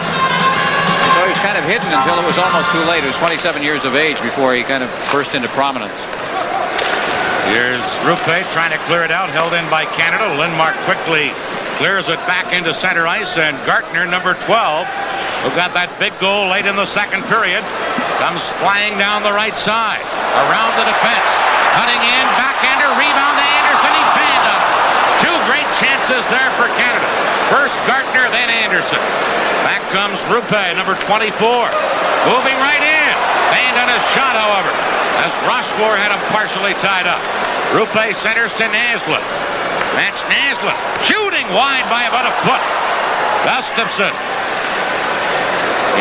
So he was kind of hidden until it was almost too late. He was 27 years of age before he kind of burst into prominence. Here's Rupe trying to clear it out, held in by Canada. Lindmark quickly clears it back into center ice, and Gartner, number 12, who got that big goal late in the second period, comes flying down the right side, around the defense, cutting in, backhander, rebound to Andersson, he fanned him. Two great chances there for Canada. First Gartner, then Andersson. Back comes Rupe, number 24, moving right in. Fanned on his shot, however, as Rochefort had him partially tied up. Rupe centers to Naslund. That's Naslund shooting wide by about a foot. Gustafsson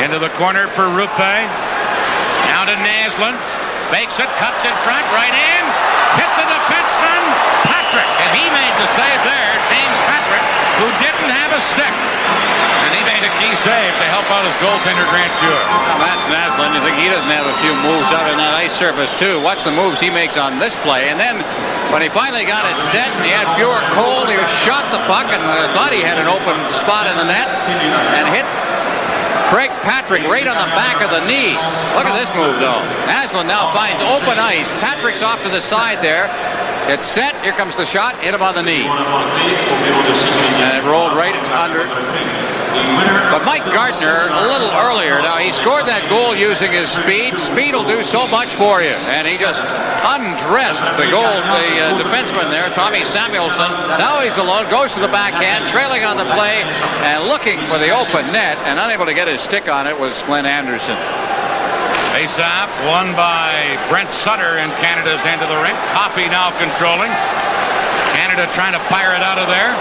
into the corner for Rupe. Now to Naslund. Fakes it, cuts in front, right in. Hit the defenseman, Patrick. And he made the save there, James Patrick, who didn't have a stick. And he made a key save to help out his goaltender, Grant Fuhr. Well, Mats Naslund, you think he doesn't have a few moves out on that ice surface, too. Watch the moves he makes on this play. And then when he finally got it set, he had Fuhr cold. He shot the puck and thought he had an open spot in the net and hit Craig Patrick right on the back of the knee. Look at this move, though. Naslund now finds open ice. Patrick's off to the side there. It's set. Here comes the shot. Hit him on the knee. And it rolled right under. But Mike Gartner, a little earlier, now he scored that goal using his speed. Speed will do so much for you. And he just undressed the defenseman there, Tommy Samuelsson. Now he's alone, goes to the backhand, trailing on the play, and looking for the open net, and unable to get his stick on it was Q.Andersson. Face-off won by Brent Sutter in Canada's end of the rink. Coffey now controlling. Canada trying to fire it out of there,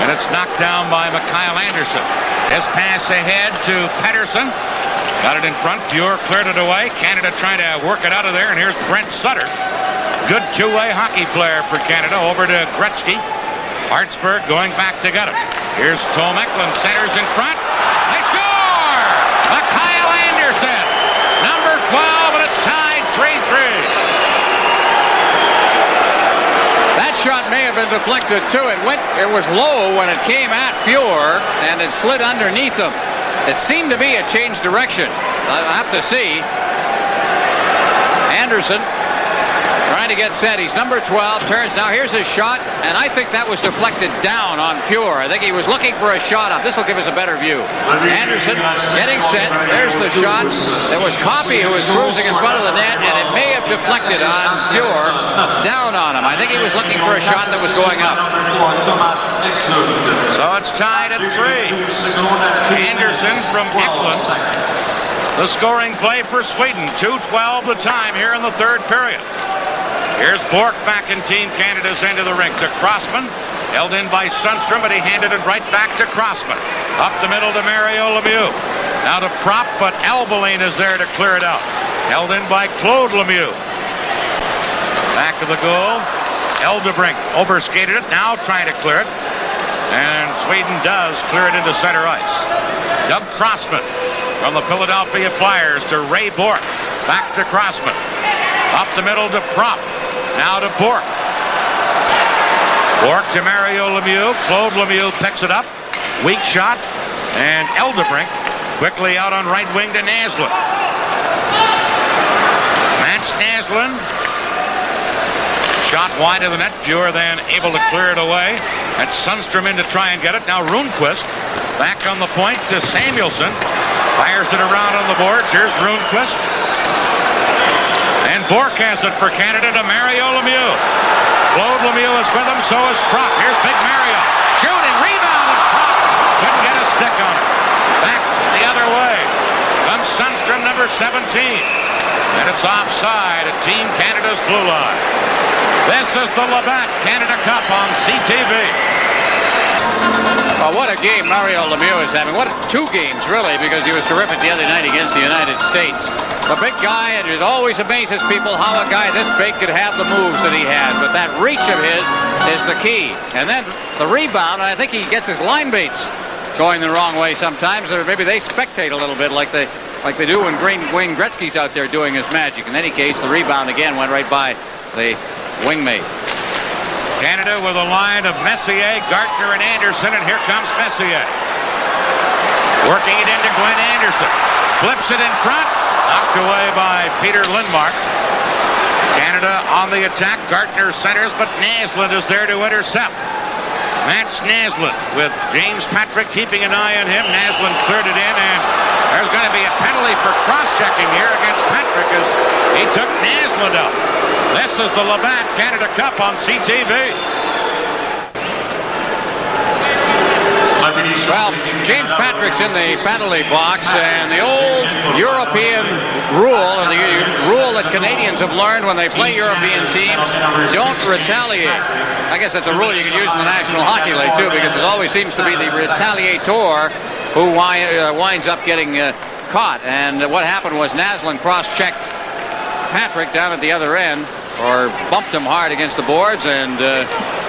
and it's knocked down by Q.Andersson. His pass ahead to Pettersson. Got it in front. Fuhr cleared it away. Canada trying to work it out of there, and here's Brent Sutter. Good two-way hockey player for Canada. Over to Gretzky. Hartsburg going back to get him. Here's Tom Eklund, centers in front. They score! Q.Andersson, number 12, and it's tied 3-3. That shot may have been deflected too. It was low when it came at Fuhr, and it slid underneath him. It seemed to be a change direction. I'll have to see. Andersson trying to get set. He's number 12. Turns now. Here's his shot, and I think that was deflected down on Fuhr. I think he was looking for a shot up. This will give us a better view. Andersson getting set. There's the shot. There was Coffey who was cruising in front of the net, and it may have deflected on Fuhr, down on him. I think he was looking for a shot that was going up. So it's tied at 3. Andersson from Ä.Klund. The scoring play for Sweden. 2:12 the time here in the third period. Here's Bork back in Team Canada's end of the rink to Crossman. Held in by Sundstrom, but he handed it right back to Crossman. Up the middle to Mario Lemieux. Now to Prop, but Albeline is there to clear it out. Held in by Claude Lemieux. Back of the goal. Eldebrink overskated it, now trying to clear it. And Sweden does clear it into center ice. Doug Crossman from the Philadelphia Flyers to Ray Bork. Back to Crossman. Up the middle to Prop. Now to Bork. Bork to Mario Lemieux. Claude Lemieux picks it up. Weak shot. And Eldebrink quickly out on right wing to Naslund. Mats Naslund. Shot wide of the net. Fuhr then able to clear it away. And Sundstrom in to try and get it. Now Rundqvist back on the point to Samuelsson. Fires it around on the boards. Here's Rundqvist. And Bork has it for Canada to Mario Lemieux. Claude Lemieux is with him, so is Prop. Here's Big Mario. Shooting, rebound, and Prop couldn't get a stick on it. Back the other way comes Sundstrom, number 17. And it's offside at Team Canada's blue line. This is the Labatt Canada Cup on CTV. Well, what a game Mario Lemieux is having. What two games, really, because he was terrific the other night against the United States. a big guy, and it always amazes people how a guy this big could have the moves that he has. But that reach of his is the key. And then the rebound, and I think he gets his line beats going the wrong way sometimes, or maybe they spectate a little bit like they do when Wayne Gretzky's out there doing his magic. In any case, the rebound again went right by the wingmate. Canada with a line of Messier, Gartner, and Andersson, and here comes Messier. Working it into Glenn Andersson. Flips it in front. Knocked away by Peter Lindmark. Canada on the attack. Gartner centers, but Naslund is there to intercept. Mats Naslund with James Patrick keeping an eye on him. Naslund cleared it in, and there's going to be a penalty for cross-checking here against Patrick as he took Naslund out. This is the Labatt Canada Cup on CTV. Well, James Patrick's in the penalty box, and the old European rule, and the rule that Canadians have learned when they play European teams, don't retaliate. I guess that's a rule you can use in the National Hockey League, too, because it always seems to be the retaliator who winds up getting caught. And what happened was Naslund cross-checked Patrick down at the other end, or bumped him hard against the boards, and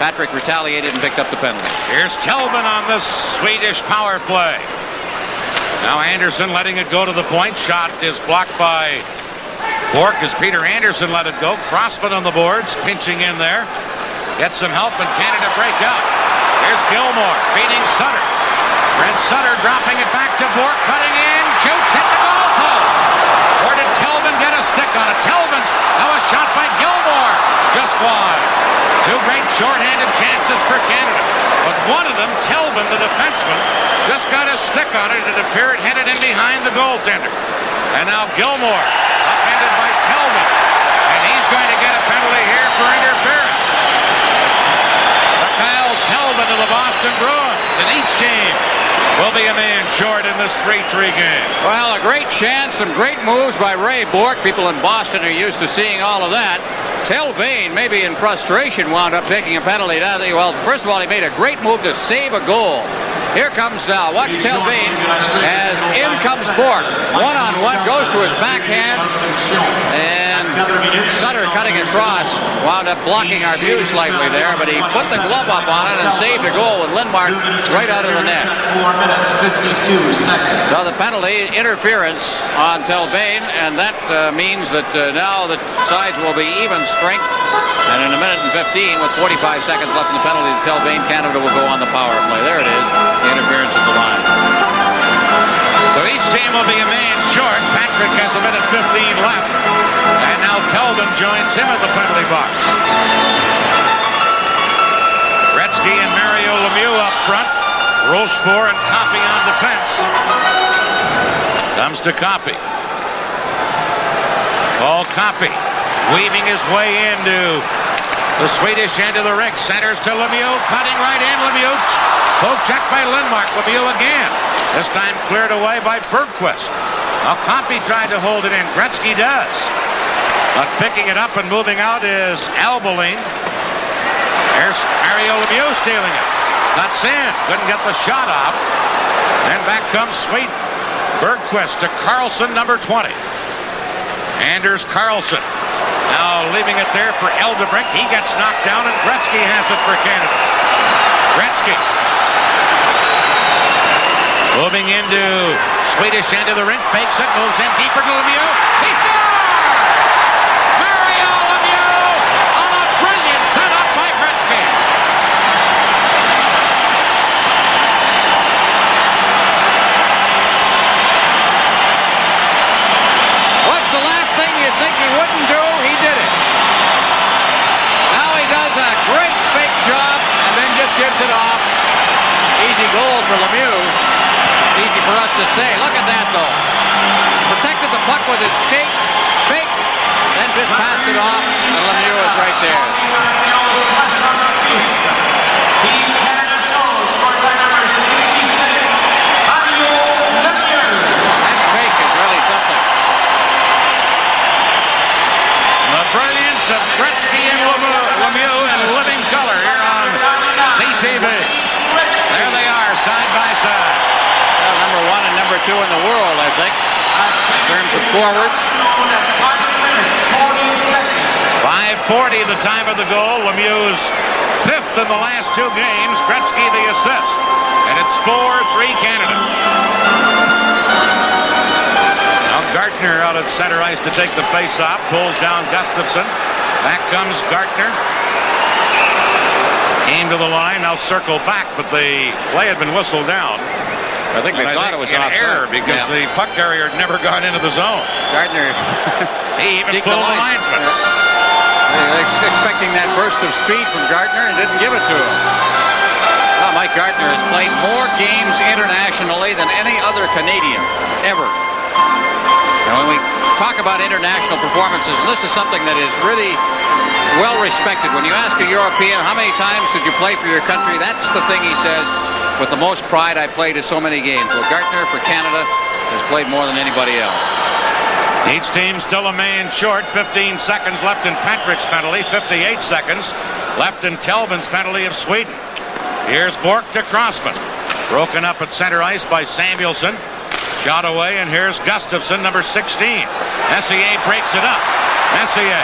Patrick retaliated and picked up the penalty. Here's Tellman on the Swedish power play. Now Andersson letting it go to the point. Shot is blocked by Bork as Peter Andersson let it go. Crossman on the boards, pinching in there. Gets some help, and Canada break out. Here's Gilmore beating Sutter. Brent Sutter dropping it back to Bork, cutting in, shoots, hit the goal post. Or did Tellman get a stick on it? Tellman's, now a shot by Gilmore, just wide. Two great shorthanded chances for Canada. But one of them, Tellman, the defenseman, just got a stick on it. It appeared headed in behind the goaltender. And now Gilmore, upended by Tellman. And he's going to get a penalty here for interference. Kyle Tellman of the Boston Bruins in each game will be a man short in this 3-3 game. Well, a great chance, some great moves by Ray Bourque. People in Boston are used to seeing all of that. Telvain, maybe in frustration, wound up taking a penalty. Well, first of all, he made a great move to save a goal. Here comes, watch Telvain as in comes Bourque. One-on-one, goes to his backhand, and Sutter cutting across, wound up blocking our view slightly there, but he put the glove up on it and saved a goal with Lindmark right out of the net. 4 minutes, 52 seconds. So the penalty, interference on Telvain, and that means that now the sides will be even strength, and in a minute and 15 with 45 seconds left in the penalty to Telvain, Canada will go on the power play. There it is, the interference at the line. So each team will be a man short. Patrick has a minute 15 left, and now Tellman joins him at the penalty box. Gretzky and Mario Lemieux up front. Rochefort and Coffey on defense. Comes to Coffey. Paul Coffey weaving his way into the Swedish end of the rink. Centers to Lemieux, cutting right in. Lemieux, poke check by Lindmark. Lemieux again. This time cleared away by Bergquist. Now Coffey tried to hold it in. Gretzky does. But picking it up and moving out is Albeline. There's Mario Lemieux stealing it. Cuts in. Couldn't get the shot off. Then back comes Sweden. Bergquist to Karlsson, number 20. Anders Karlsson. Now leaving it there for Eldebrink. He gets knocked down, and Gretzky has it for Canada. Gretzky. Moving into Swedish end of the rink. Fakes it. Moves in deeper to Lemieux. He scores! Mario Lemieux on a brilliant setup by Gretzky. What's the last thing you'd think he wouldn't do? He did it. Now he does a great fake job and then just gives it off. Easy goal for Lemieux. Easy for us to say. Look at that, though. Protected the puck with his skate, faked, then just passed it off, and Lemieux is right there. That fake is really something. The brilliance of Gretzky and Lemieux in living color here on CTV. There they are, side by side. Well, number 1 and number 2 in the world, I think. terms of forwards. 5:40 the time of the goal. Lemieux's 5th in the last 2 games. Gretzky the assist. And it's 4-3 Canada. Now Gartner out at center ice to take the face-off. Pulls down Gustafsson. Back comes Gartner. Came to the line. Now circle back, but the play had been whistled down. I think they thought it was an offside. error because the puck carrier had never gone into the zone. Gardner. He even pulled the linesman. Expecting that burst of speed from Gardner and didn't give it to him. Well, Mike Gardner has played more games internationally than any other Canadian ever. And when we talk about international performances, and this is something that is really well respected. When you ask a European, how many times did you play for your country? That's the thing he says. With the most pride, I played in so many games. Well, Gartner for Canada has played more than anybody else. Each team still a man short. 15 seconds left in Patrick's penalty. 58 seconds left in Telvin's penalty of Sweden. Here's Bork to Crossman. Broken up at center ice by Samuelsson. Shot away, and here's Gustafsson, number 16. Messier breaks it up. Messier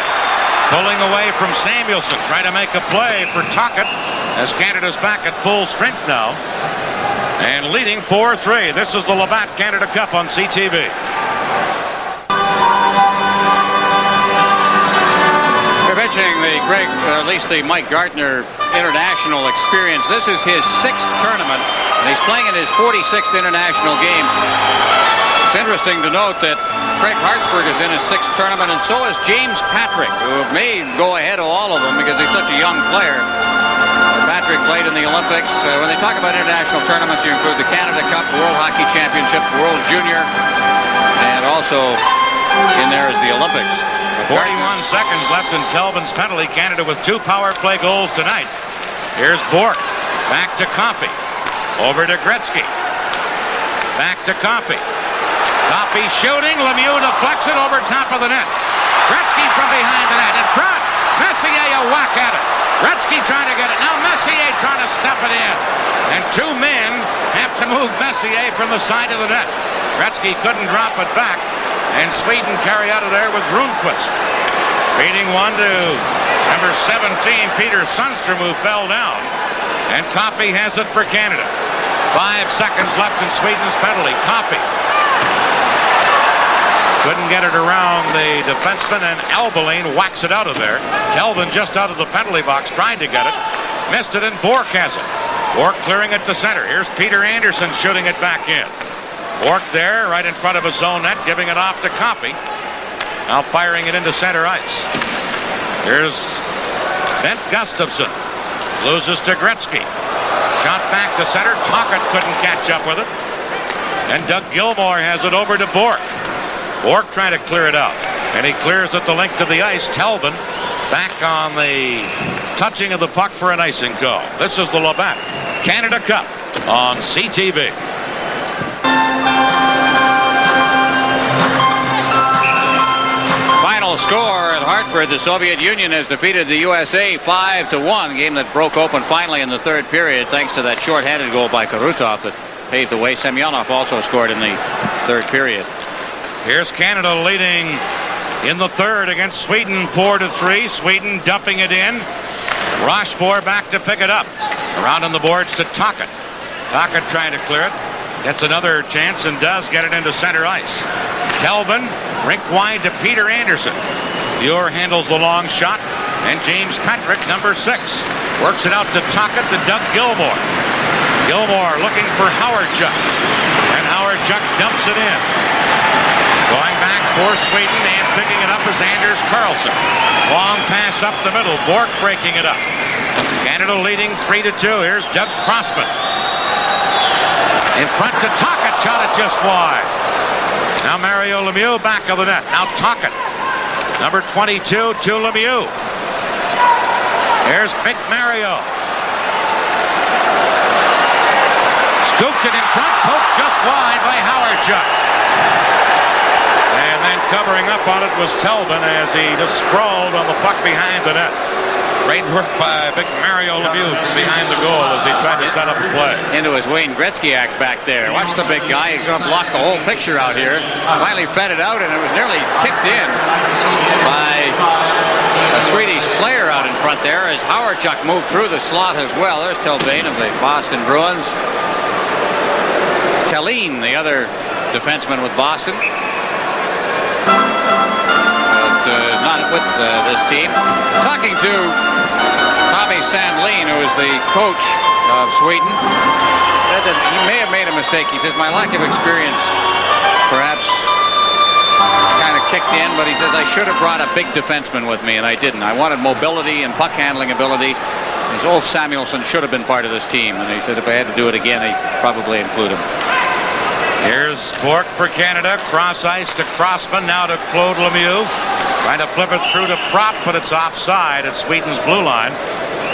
pulling away from Samuelsson, trying to make a play for Tocchet as Canada's back at full strength now and leading 4-3. This is the Labatt Canada Cup on CTV. We're mentioning at least the Mike Gardner international experience. This is his 6th tournament, and he's playing in his 46th international game. It's interesting to note that Craig Hartsburg is in his 6th tournament, and so is James Patrick, who may go ahead of all of them because he's such a young player. Patrick played in the Olympics. When they talk about international tournaments, you include the Canada Cup, World Hockey Championships, World Junior, and also in there is the Olympics. 41 seconds left in Telvin's penalty. Canada with 2 power play goals tonight. Here's Bork. Back to Coffey. Over to Gretzky. Back to Coffey. Coffey shooting. Lemieux deflects it over top of the net. Gretzky from behind the net. In front. Messier a whack at it. Gretzky trying to get it. Now Messier trying to step it in. And 2 men have to move Messier from the side of the net. Gretzky couldn't drop it back. And Sweden carry out of there with Rundqvist. Feeding one to number 17, Pet.Suндstrem, who fell down. And Coffey has it for Canada. 5 seconds left in Sweden's penalty. Coffey couldn't get it around the defenseman, and Albeline whacks it out of there. Telvin just out of the penalty box trying to get it. Missed it, and Bork has it. Bork clearing it to center. Here's P.Andersson shooting it back in. Bork there, right in front of his own net, giving it off to Coffey. Now firing it into center ice. Here's Bent Gustafsson. Loses to Gretzky. Shot back to center. Tocchet couldn't catch up with it. And Doug Gilmour has it over to Bork. Bork trying to clear it out. And he clears at the length of the ice. Telvin back on the touching of the puck for an icing call. This is the Labatt Canada Cup on CTV. Final score at Hartford. The Soviet Union has defeated the USA 5-1. Game that broke open finally in the 3rd period thanks to that shorthanded goal by Karutov that paved the way. Semyonov also scored in the 3rd period. Here's Canada leading in the 3rd against Sweden 4-3. Sweden dumping it in. Rochefort back to pick it up. Around on the boards to Tocchet. Tocchet trying to clear it. Gets another chance and does get it into center ice. Telvin, rink wide to Pet.Andersson. Muir handles the long shot. And James Patrick, number 6, works it out to Tocchet to Doug Gilmour. Gilmour looking for Howardchuk. And Howardchuk dumps it in. Going back for Sweden and picking it up is A.Kársson. Long pass up the middle. Bork breaking it up. Canada leading 3-2. Here's Doug Crossman. In front to Tocchet. Shot it just wide. Now Mario Lemieux back of the net. Now Tocchet. Number 22 to Lemieux. Here's Big Mario. Scooped it in front. Poked just wide by Howardchuk. And then covering up on it was Telvin as he just sprawled on the puck behind the net. Great work by big Mario Lemieux from behind the goal as he tried to set up a play. Into his Wayne Gretzky act back there. Watch the big guy. He's going to block the whole picture out here. Finally fed it out, and it was nearly kicked in by a Swedish player out in front there as Howardchuk moved through the slot as well. There's Tillbane of the Boston Bruins. Tellin, the other defenseman with Boston. Not with this team. Talking to Tommy Sandlin, who is the coach of Sweden, said that he may have made a mistake. He says, my lack of experience perhaps kind of kicked in, but he says, I should have brought a big defenseman with me, and I didn't. I wanted mobility and puck handling ability. His Ulf Samuelsson should have been part of this team, and he said if I had to do it again, I'd probably include him. Here's Bork for Canada. Cross ice to Crossman. Now to Claude Lemieux. Trying to flip it through to Prop, but it's offside at Sweden's blue line.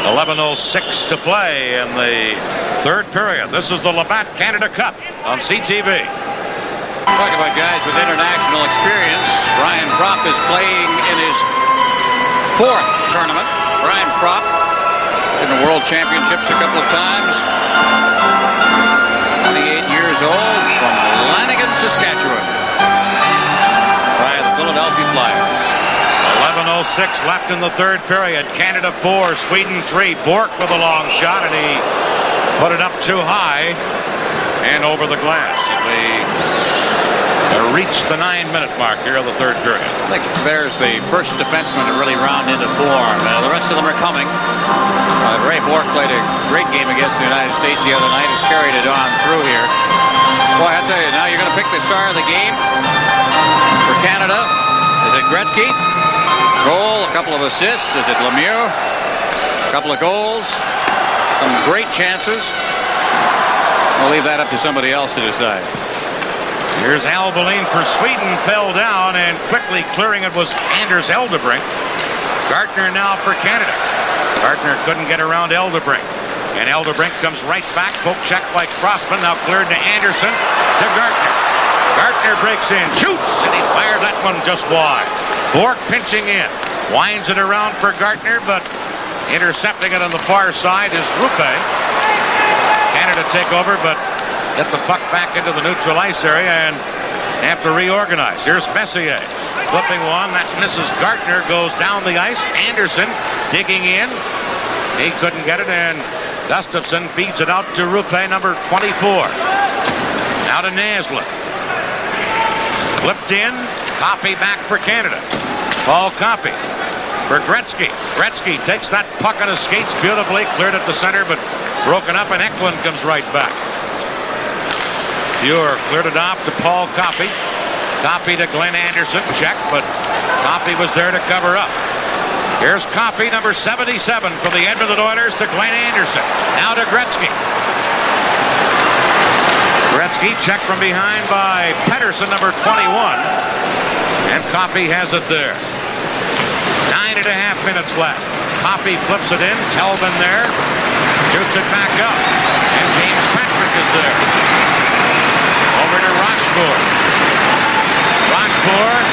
11:06 to play in the third period. This is the Labatt Canada Cup on CTV. Talk about guys with international experience. Brian Prop is playing in his fourth tournament. Brian Prop in the World Championships a couple of times. 28 years old from Lanigan, Saskatchewan. By the Philadelphia Flyers. 11:06 left in the third period. Canada 4, Sweden 3. Bork with a long shot, and he put it up too high and over the glass. They reached the 9-minute mark here of the third period. I think there's the first defenseman to really round into form. The rest of them are coming. Ray Bork played a great game against the United States the other night. Has carried it on through here. Boy, I tell you, now you're going to pick the star of the game for Canada. Is it Gretzky? Goal, a couple of assists. Is it Lemieux? A couple of goals. Some great chances. I'll leave that up to somebody else to decide. Here's Albeline for Sweden. Fell down, and quickly clearing it was Anders Eldebrink. Gartner now for Canada. Gartner couldn't get around Eldebrink. And Eldebrink comes right back. Poke check by Crossman. Now cleared to Andersson. To Gartner. Gartner breaks in. Shoots! And he fired that one just wide. Bork pinching in. Winds it around for Gartner, but intercepting it on the far side is Rupe. Canada take over, but get the puck back into the neutral ice area and have to reorganize. Here's Messier flipping one. That misses Gartner. Goes down the ice. Andersson digging in. He couldn't get it, and Gustafsson feeds it out to Rupe, number 24. Now to Naslund. Flipped in. Coffey back for Canada. Paul Coffey for Gretzky. Gretzky takes that puck on his skates beautifully. Cleared it to center, but broken up, and Eklund comes right back. Pure cleared it off to Paul Coffey. Coffey to Glenn Andersson. Check, but Coffey was there to cover up. Here's Coffey, number 77 for the Edmonton Oilers, to Glenn Andersson. Now to Gretzky. Gretzky checked from behind by Pettersson, number 21. And Coffey has it there. 9.5 minutes left. Coffey flips it in. Telvin there. Shoots it back up. And James Patrick is there. Over to Rochefort. Rochefort.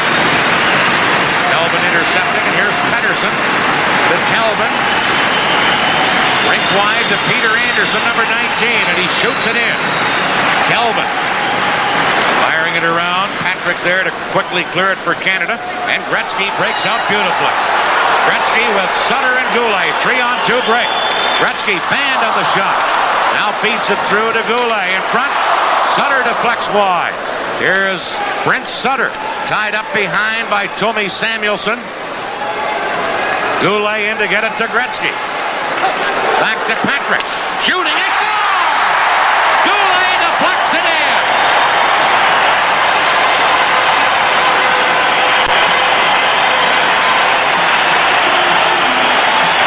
Telvin intercepting, and here's Pettersson to Telvin. Rink wide to Peter Andersson, number 19, and he shoots it in. Telvin firing it around. Patrick there to quickly clear it for Canada, and Gretzky breaks out beautifully. Gretzky with Sutter and Goulet. 3-on-2 break. Gretzky banned on the shot. Now feeds it through to Goulet in front. Sutter deflects wide. Here's Brent Sutter, tied up behind by Tommy Samuelsson. Goulet in to get it to Gretzky. Back to Patrick. Shooting and score! Goulet deflects it in.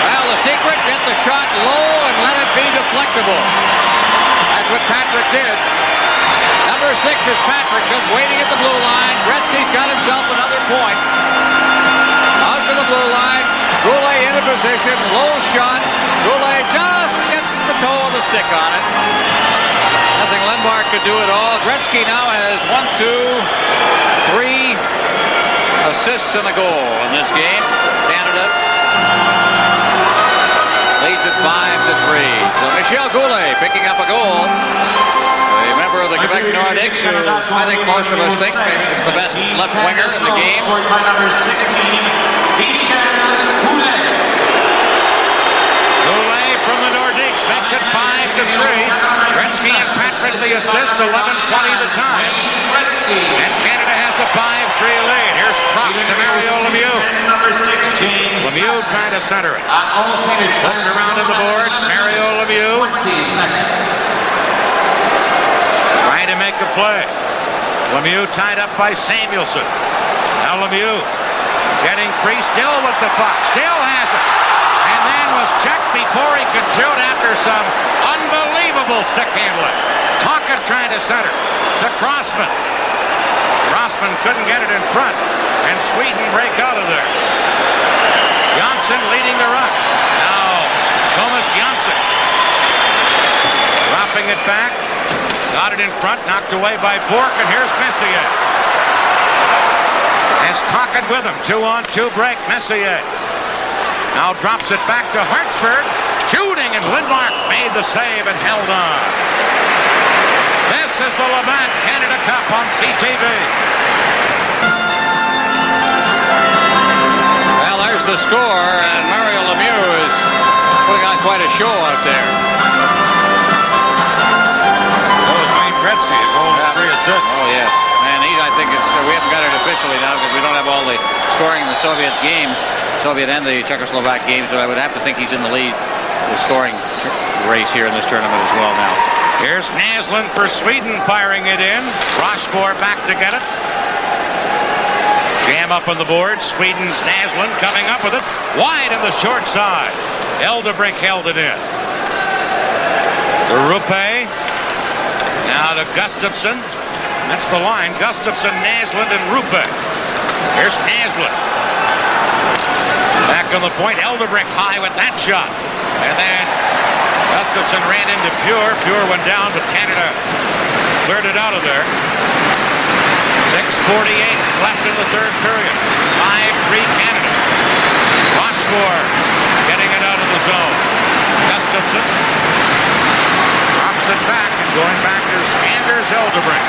Well, the secret, get the shot low and let it be deflectable. That's what Patrick did. Number 6 is Patrick, just waiting at the blue line. Gretzky's got himself another point. Out to the blue line. Goulet into position. Low shot. Goulet just gets the toe of the stick on it. Nothing Lembar could do at all. Gretzky now has 3 assists and a goal in this game. Canada 5-3. So Michel Goulet picking up a goal. A member of the Quebec Nordiques, who I think most of us think is the best left winger in the game. By number 16, Michel Goulet. Goulet from the Nordiques makes it 5-3. Gretzky and Patrick the assists, 11:20 the time. And Canada has a 5-3 lead. Here's Croc to Mario Lemieux. Number 16, Lemieux trying to center it. almost made it. Looking around in the boards, Mario Lemieux 20 seconds. trying to make a play. Lemieux tied up by Samuelsson. Now Lemieux getting free, still with the puck, still has it. And then was checked before he could shoot after some unbelievable stick handling. Tocchet trying to center to Crossman. Crossman couldn't get it in front, and Sweden break out of there. Jönsson leading the rush. Now Thomas Jönsson dropping it back, got it in front, knocked away by Bourque, and here's Messier. Has Tocchet with him, 2-on-2 break. Messier now drops it back to Hartsburg, shooting, and Lindmark made the save and held on. This is the Labatt Canada Cup on CTV. Well, there's the score, and Mario Lemieux is putting on quite a show out there. So is Wayne Gretzky, a goal and 3 assists. Oh, yes. And I think we haven't got it officially now because we don't have all the scoring in the Soviet games, Soviet and the Czechoslovak games, so I would have to think he's in the lead, the scoring race here in this tournament as well now. Here's Naslund for Sweden, firing it in. Rochefort back to get it. Jam up on the board. Sweden's Naslund coming up with it. Wide on the short side. Eldebrink held it in. Ruppe. Now to Gustafsson. That's the line. Gustafsson, Naslund, and Ruppe. Here's Naslund. Back on the point. Eldebrink high with that shot. And then Gustafsson ran into Pure. Pure went down, but Canada cleared it out of there. 6:48 left in the third period. 5-3 Canada. Rochefort getting it out of the zone. Gustafsson drops it back, and going back is Anders Eldebrink.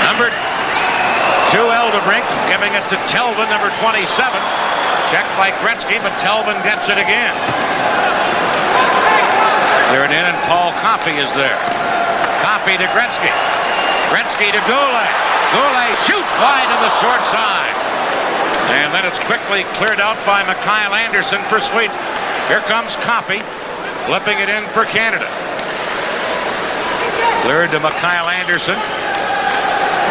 Number 2 Eldebrink giving it to Telvin, number 27. Checked by Gretzky, but Telvin gets it again. Cleared in, and Paul Coffey is there. Coffey to Gretzky. Gretzky to Goulet. Goulet shoots wide on the short side. And then it's quickly cleared out by Mikael Andersson for Sweden. Here comes Coffey, flipping it in for Canada. Cleared to Mikael Andersson.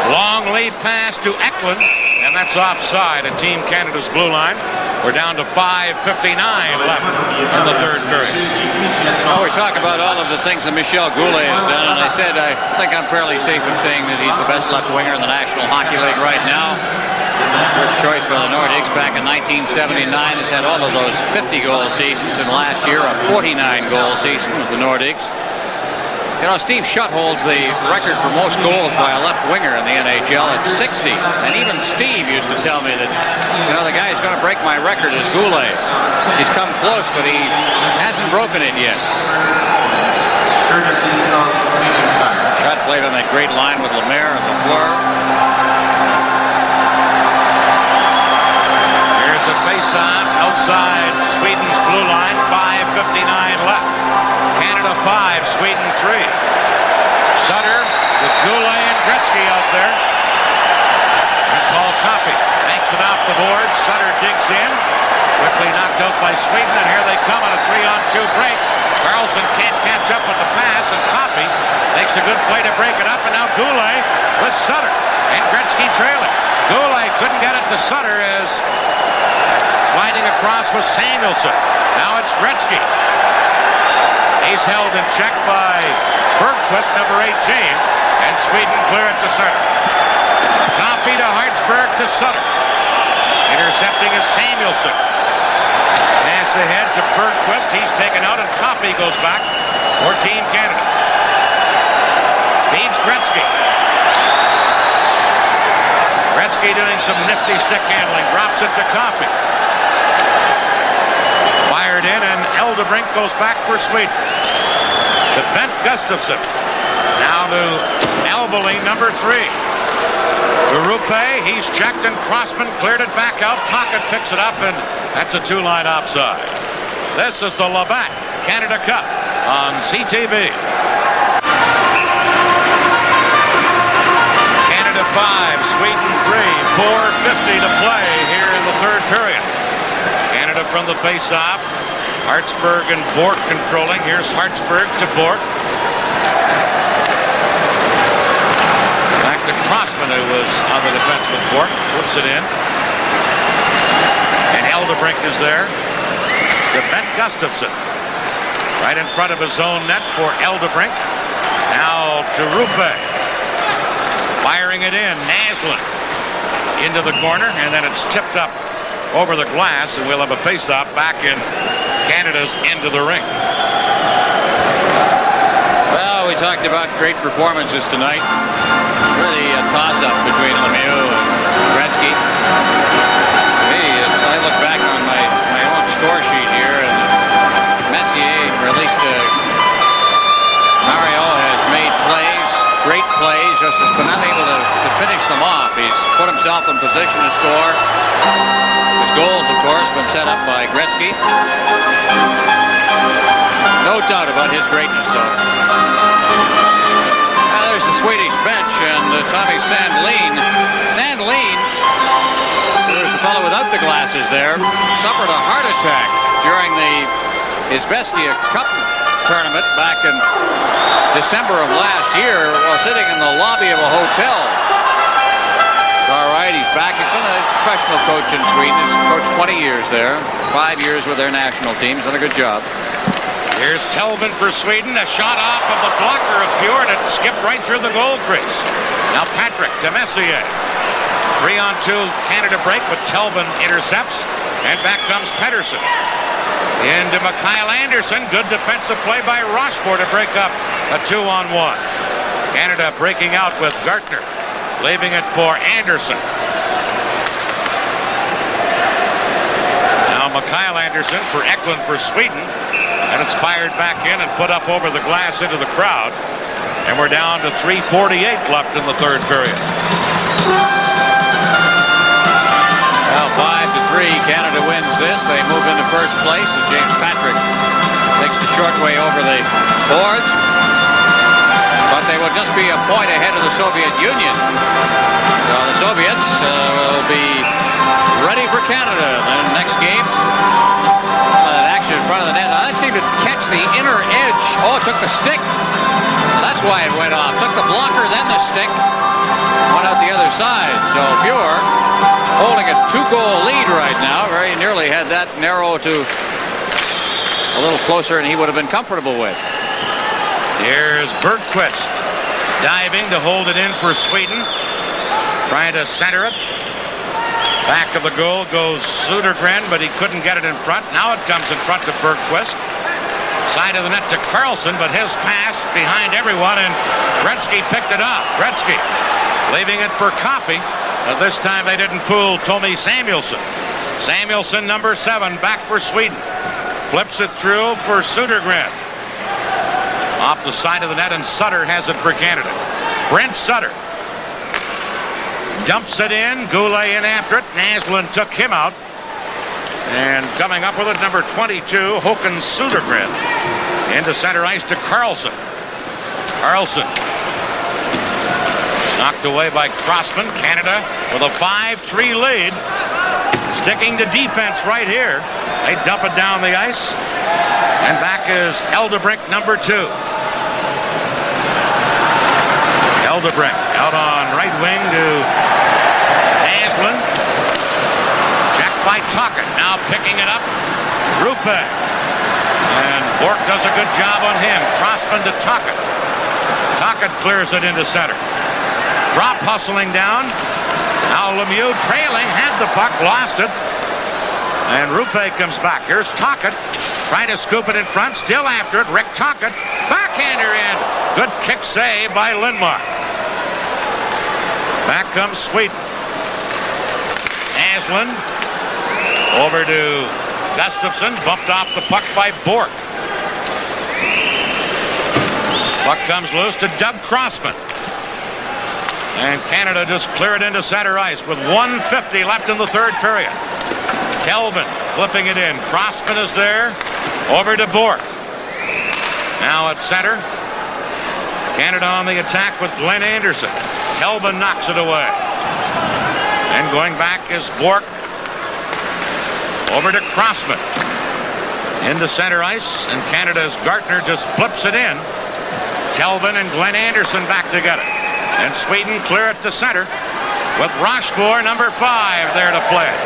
Long lead pass to Eklund, and that's offside at Team Canada's blue line. We're down to 5:59 left in the third period. Well, we talk about all of the things that Michel Goulet has done, and I said I think I'm fairly safe in saying that he's the best left winger in the National Hockey League right now. First choice by the Nordiques back in 1979. Has had all of those 50-goal seasons, and last year a 49-goal season with the Nordiques. You know, Steve Shutt holds the record for most goals by a left winger in the NHL at 60. And even Steve used to tell me that, you know, the guy who's going to break my record is Goulet. He's come close, but he hasn't broken it yet. Shutt played on that great line with Lemaire and Lafleur. Here's a face-off outside Sweden's blue line. 5:59 left. Canada 5, Sweden 3. Sutter with Goulet and Gretzky out there. And Paul Coffey banks it off the board. Sutter digs in. Quickly knocked out by Sweden, and here they come on a 3-on-2 break. Karlsson can't catch up with the pass, and Coffey makes a good play to break it up, and now Goulet with Sutter. And Gretzky trailing. Goulet couldn't get it to Sutter as sliding across was Samuelsson. Now it's Gretzky. He's held in check by Bergqvist, number 18, and Sweden clear it to Sutter. Coffey to Hartsburg to Sutter. Intercepting is Samuelsson. Pass ahead to Bergqvist. He's taken out, and Coffey goes back for Team Canada. Feeds Gretzky. Gretzky doing some nifty stick handling. Drops it to Coffey. Fires Eldebrink goes back for Sweden. To Bent Gustafsson. Now to Elveli, number 3. Rupe, he's checked and Crossman cleared it back out. Tocchet picks it up and that's a 2-line offside. This is the Labatt Canada Cup on CTV. Canada 5, Sweden 3, 4:50 to play here in the third period. Canada from the face-off. Hartsburg and Bork controlling. Here's Hartsburg to Bork. Back to Crossman, who was on the defense with Bork. Flips it in. And Eldebrink is there. To Bent Gustafsson. Right in front of his own net for Eldebrink. Now to Rupe. Firing it in. Naslund into the corner. And then it's tipped up over the glass. And we'll have a face-off back in Canada's end of the ring. Well, we talked about great performances tonight. Really a toss-up between Lemieux and Gretzky. I look back on my own score sheet here, and Messier, or at least Mario, has made plays, great plays, just has been unable to finish them off. He's put himself in position to score. His goals, of course, been set up by Gretzky. No doubt about his greatness, though. There's the Swedish bench and Tommy Sandlin. Sandlin, there's the fellow without the glasses there, suffered a heart attack during the Izvestia Cup tournament back in December of last year while sitting in the lobby of a hotel. All right, he's back. He's been a professional coach in Sweden. He's coached 20 years there, 5 years with their national team. He's done a good job. Here's Telvin for Sweden. A shot off of the blocker of Fjord. It skipped right through the goal crease. Now Patrick to Messier. 3-on-2 Canada break, but Telvin intercepts. And back comes Pettersson. Into K.Andersson. Good defensive play by Rochefort to break up a 2-on-1. Canada breaking out with Gartner. Leaving it for Andersson. Now K.Andersson for Eklund for Sweden. And it's fired back in and put up over the glass into the crowd. And we're down to 3:48 left in the third period. Well, 5-3, Canada wins this. They move into first place as James Patrick takes the short way over the boards. But they will just be a point ahead of the Soviet Union. So the Soviets will be ready for Canada. Then next game, action in front of the net. That seemed to catch the inner edge. Oh, it took the stick. That's why it went off. Took the blocker, then the stick. Went out the other side. So Fjord holding a 2-goal lead right now. Very nearly had that narrow to a little closer and he would have been comfortable with. Here's Bergqvist diving to hold it in for Sweden. Trying to center it. Back of the goal goes Södergren, but he couldn't get it in front. Now it comes in front to Bergqvist. Side of the net to Karlsson, but his pass behind everyone, and Gretzky picked it up. Gretzky leaving it for Coffey. This time they didn't fool Tommy Samuelsson. Samuelsson, number 7, back for Sweden. Flips it through for Södergren. Off the side of the net, and Sutter has it for Canada. Brent Sutter dumps it in. Goulet in after it. Naslund took him out. And coming up with it, number 22, Håkan Södergren. Into center ice to Karlsson. Karlsson knocked away by Crossman. Canada with a 5-3 lead. Sticking to defense right here. They dump it down the ice. And back is Eldebrink, number 2. Eldebrink out on right wing to Naslund. Checked by Tocchet. Now picking it up. Rupe. And Bork does a good job on him. Crossman to Tocchet. Tocchet clears it into center. Drop hustling down. Now Lemieux trailing. Had the puck. Lost it. And Rupe comes back. Here's Tocchet. Trying to scoop it in front. Still after it. Rick Tocchet. Backhander in. Good kick save by Lindmark. Back comes Sweden. Naslund over to Gustafsson. Bumped off the puck by Bork. Puck comes loose to Doug Crossman. And Canada just clear it into center ice with 1:50 left in the third period. Kelvin flipping it in. Crossman is there. Over to Bork. Now at center. Canada on the attack with Glenn Anderson. Kelvin knocks it away. And going back is Bork. Over to Crossman. Into center ice. And Canada's Gartner just flips it in. Kelvin and Glenn Anderson back together. And Sweden clear it to center with Rochefort, number 5, there to play it.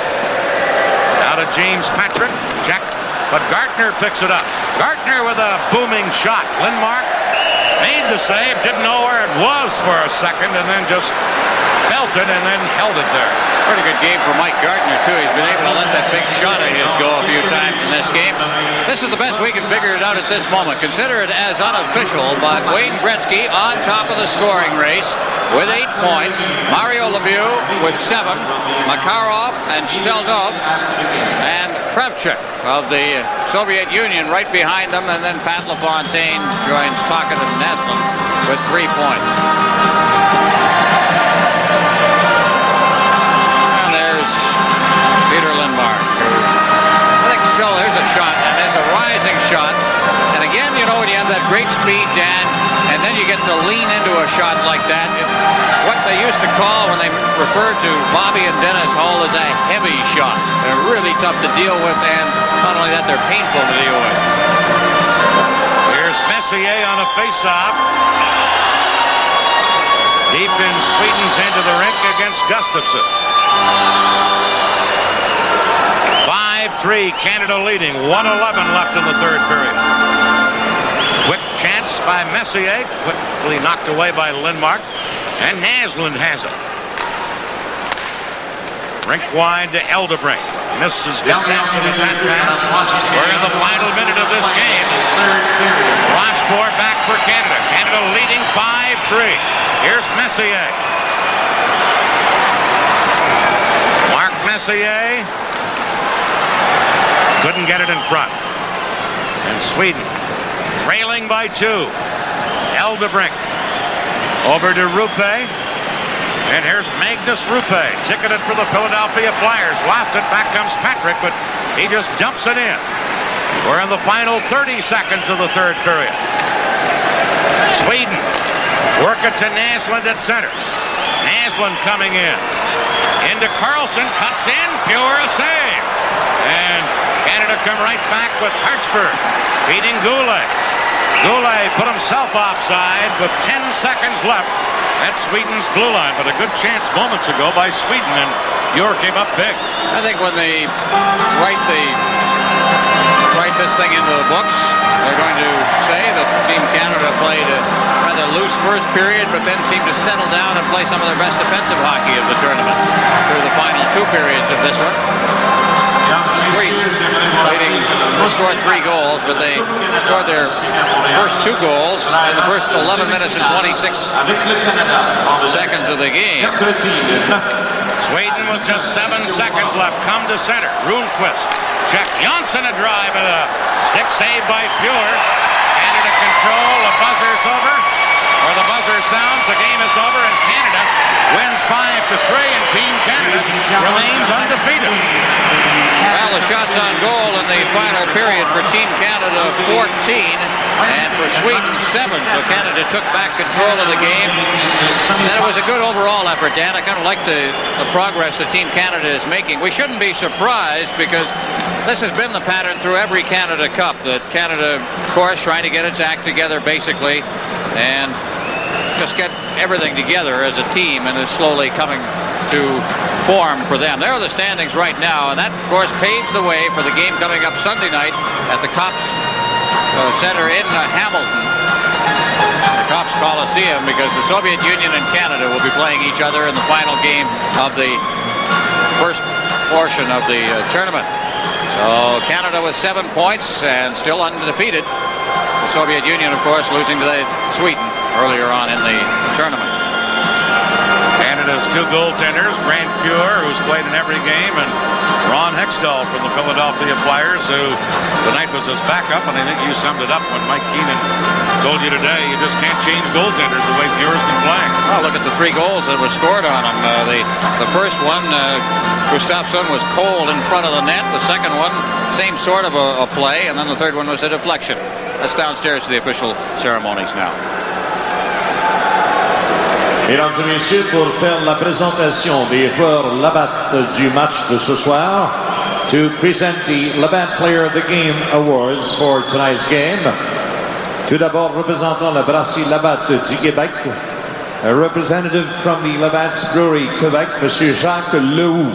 Now to James Patrick. Check. But Gartner picks it up. Gartner with a booming shot. Lindmark made the save. Didn't know where it was for a second and then just felt it and then held it there. Pretty good game for Mike Gartner, too. He's been able to let that big shot of his go a few times in this game. This is the best we can figure it out at this moment. Consider it as unofficial, but Wayne Gretzky on top of the scoring race with 8 points. Mario Lemieux with 7. Makarov and Stelnov and Kravchuk of the Soviet Union right behind them. And then Pat LaFontaine joins Tocchet and Naslund with 3 points. And there's Peter Lindmark, who I think still there's a shot, and there's a rising shot. And again, you know, when you have that great speed, Dan, and then you get to lean into a shot like that, it's what they used to call when they referred to Bobby and Dennis Hull as a heavy shot. They're really tough to deal with, and not only that, they're painful to deal with. Here's Messier on a face-off. Deep in Sweden's end of the rink against Gustafsson. 5-3, Canada leading. 1:11 left in the third period. Quick chance by Messier, quickly knocked away by Lindmark, and Naslund has it. Rink wide to Eldebrink. Misses Gustafsson at that pass. We're in the final minute of this game. Rochefort back for Canada. Canada leading 5-3. Here's Messier. Mark Messier couldn't get it in front. And Sweden trailing by 2. Eldebrink over to Rupe. And here's Magnus Rupe, ticketed for the Philadelphia Flyers. Lost it, back comes Patrick, but he just dumps it in. We're in the final 30 seconds of the third period. Sweden work it to Naslund at center. Naslund coming in. Into Karlsson, cuts in, pure a save. And Canada come right back with Hartsburg beating Goulet. Goulet put himself offside with 10 seconds left at Sweden's blue line, but a good chance moments ago by Sweden, and Ure came up big. I think when they write this thing into the books, they're going to say that Team Canada played a rather loose first period, but then seemed to settle down and play some of their best defensive hockey of the tournament through the final 2 periods of this one. Sweden leading, they scored 3 goals, but they scored their first 2 goals in the first 11 minutes and 26 seconds of the game. Sweden with just 7 seconds left. Come to center. Rundqvist. Check. Jönsson a drive and a stick save by Fuhr. Canada control. The buzzer's over. Or the buzzer sounds. The game is over, and Canada wins 5-3, and Team Canada remains undefeated. Well, the shots on goal in the final period for Team Canada 14, and for Sweden 7. So Canada took back control of the game. And it was a good overall effort, Dan. I kind of like the progress that Team Canada is making. We shouldn't be surprised because this has been the pattern through every Canada Cup, that Canada, of course, trying to get its act together basically and just get everything together as a team, and is slowly coming to form for them. There are the standings right now, and that, of course, paves the way for the game coming up Sunday night at the Cops Center in Hamilton, the Cops Coliseum, because the Soviet Union and Canada will be playing each other in the final game of the first portion of the tournament. So Canada with 7 points and still undefeated. The Soviet Union, of course, losing to Sweden earlier on in the tournament. Canada his two goaltenders, Grant Fuhr, who's played in every game, and Ron Hextall from the Philadelphia Flyers, who tonight was his backup, and I think you summed it up when Mike Keenan told you today you just can't change goaltenders the way Fuhr's been playing. Well, look at the 3 goals that were scored on him. The first one, Gustafsson was cold in front of the net. The second one, same sort of a play, and then the third one was a deflection. That's downstairs to the official ceremonies now. Mesdames et messieurs, pour faire la présentation des joueurs Labatt du match de ce soir, to present the Labatt Player of the Game Awards for tonight's game. Tout d'abord, représentant la brasserie Labatt du Québec, a representative from the Labatt's Brewery Quebec, Monsieur Jacques Lehoux.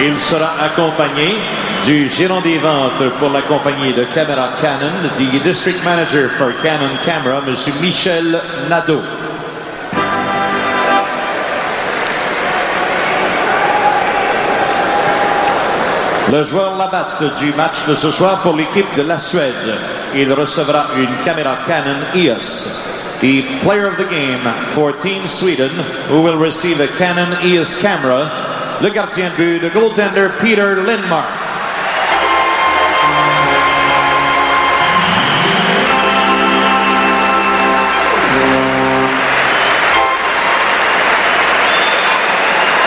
Il sera accompagné du gérant des ventes pour la compagnie de caméra Canon, the district manager for Canon Camera, M. Michel Nadeau. Le joueur Labatt du match de ce soir pour l'équipe de la Suède. Il recevra une caméra Canon EOS. The player of the game for Team Sweden, who will receive a Canon EOS camera, le gardien de but, the goaltender Peter Lindmark.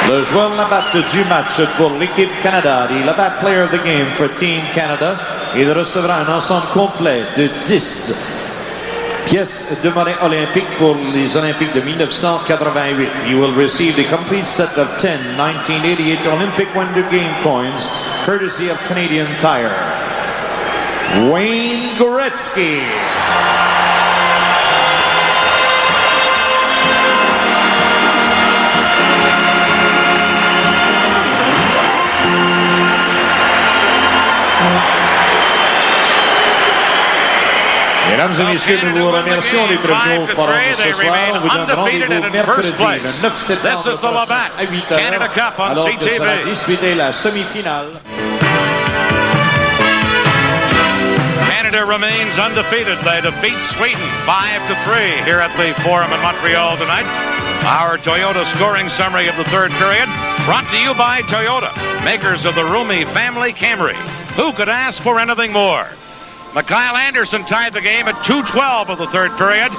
Le joueur Labatt du match pour l'équipe Canada, the Labatt Player of the Game for Team Canada, il recevra un ensemble complet de 10 pièces de monnaie olympique pour les Olympiques de 1988. You will receive the complete set of 10 1988 Olympic Wonder Game coins, courtesy of Canadian Tire. Wayne Gretzky. Mesdames et messieurs, nous vous remercions des tribunaux forum ce soir. On vous donne rendez-vous mercredi, le 9 septembre à 8h, alors que sera disputée la semi-finale. Canada remains undefeated. They defeat Sweden 5-3 here at the Forum in Montreal tonight. Our Toyota scoring summary of the third period brought to you by Toyota, makers of the roomy family Camry. Who could ask for anything more? K.Андерсson tied the game at 2:12 of the third period.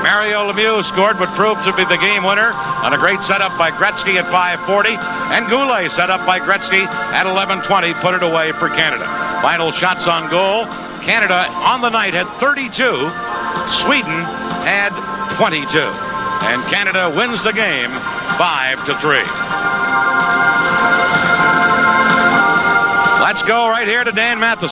Mario Lemieux scored what proved to be the game winner on a great setup by Gretzky at 5:40, and Goulet set up by Gretzky at 11:20 put it away for Canada. Final shots on goal. Canada on the night had 32. Sweden had 22. And Canada wins the game 5-3. Let's go right here to Dan Matheson.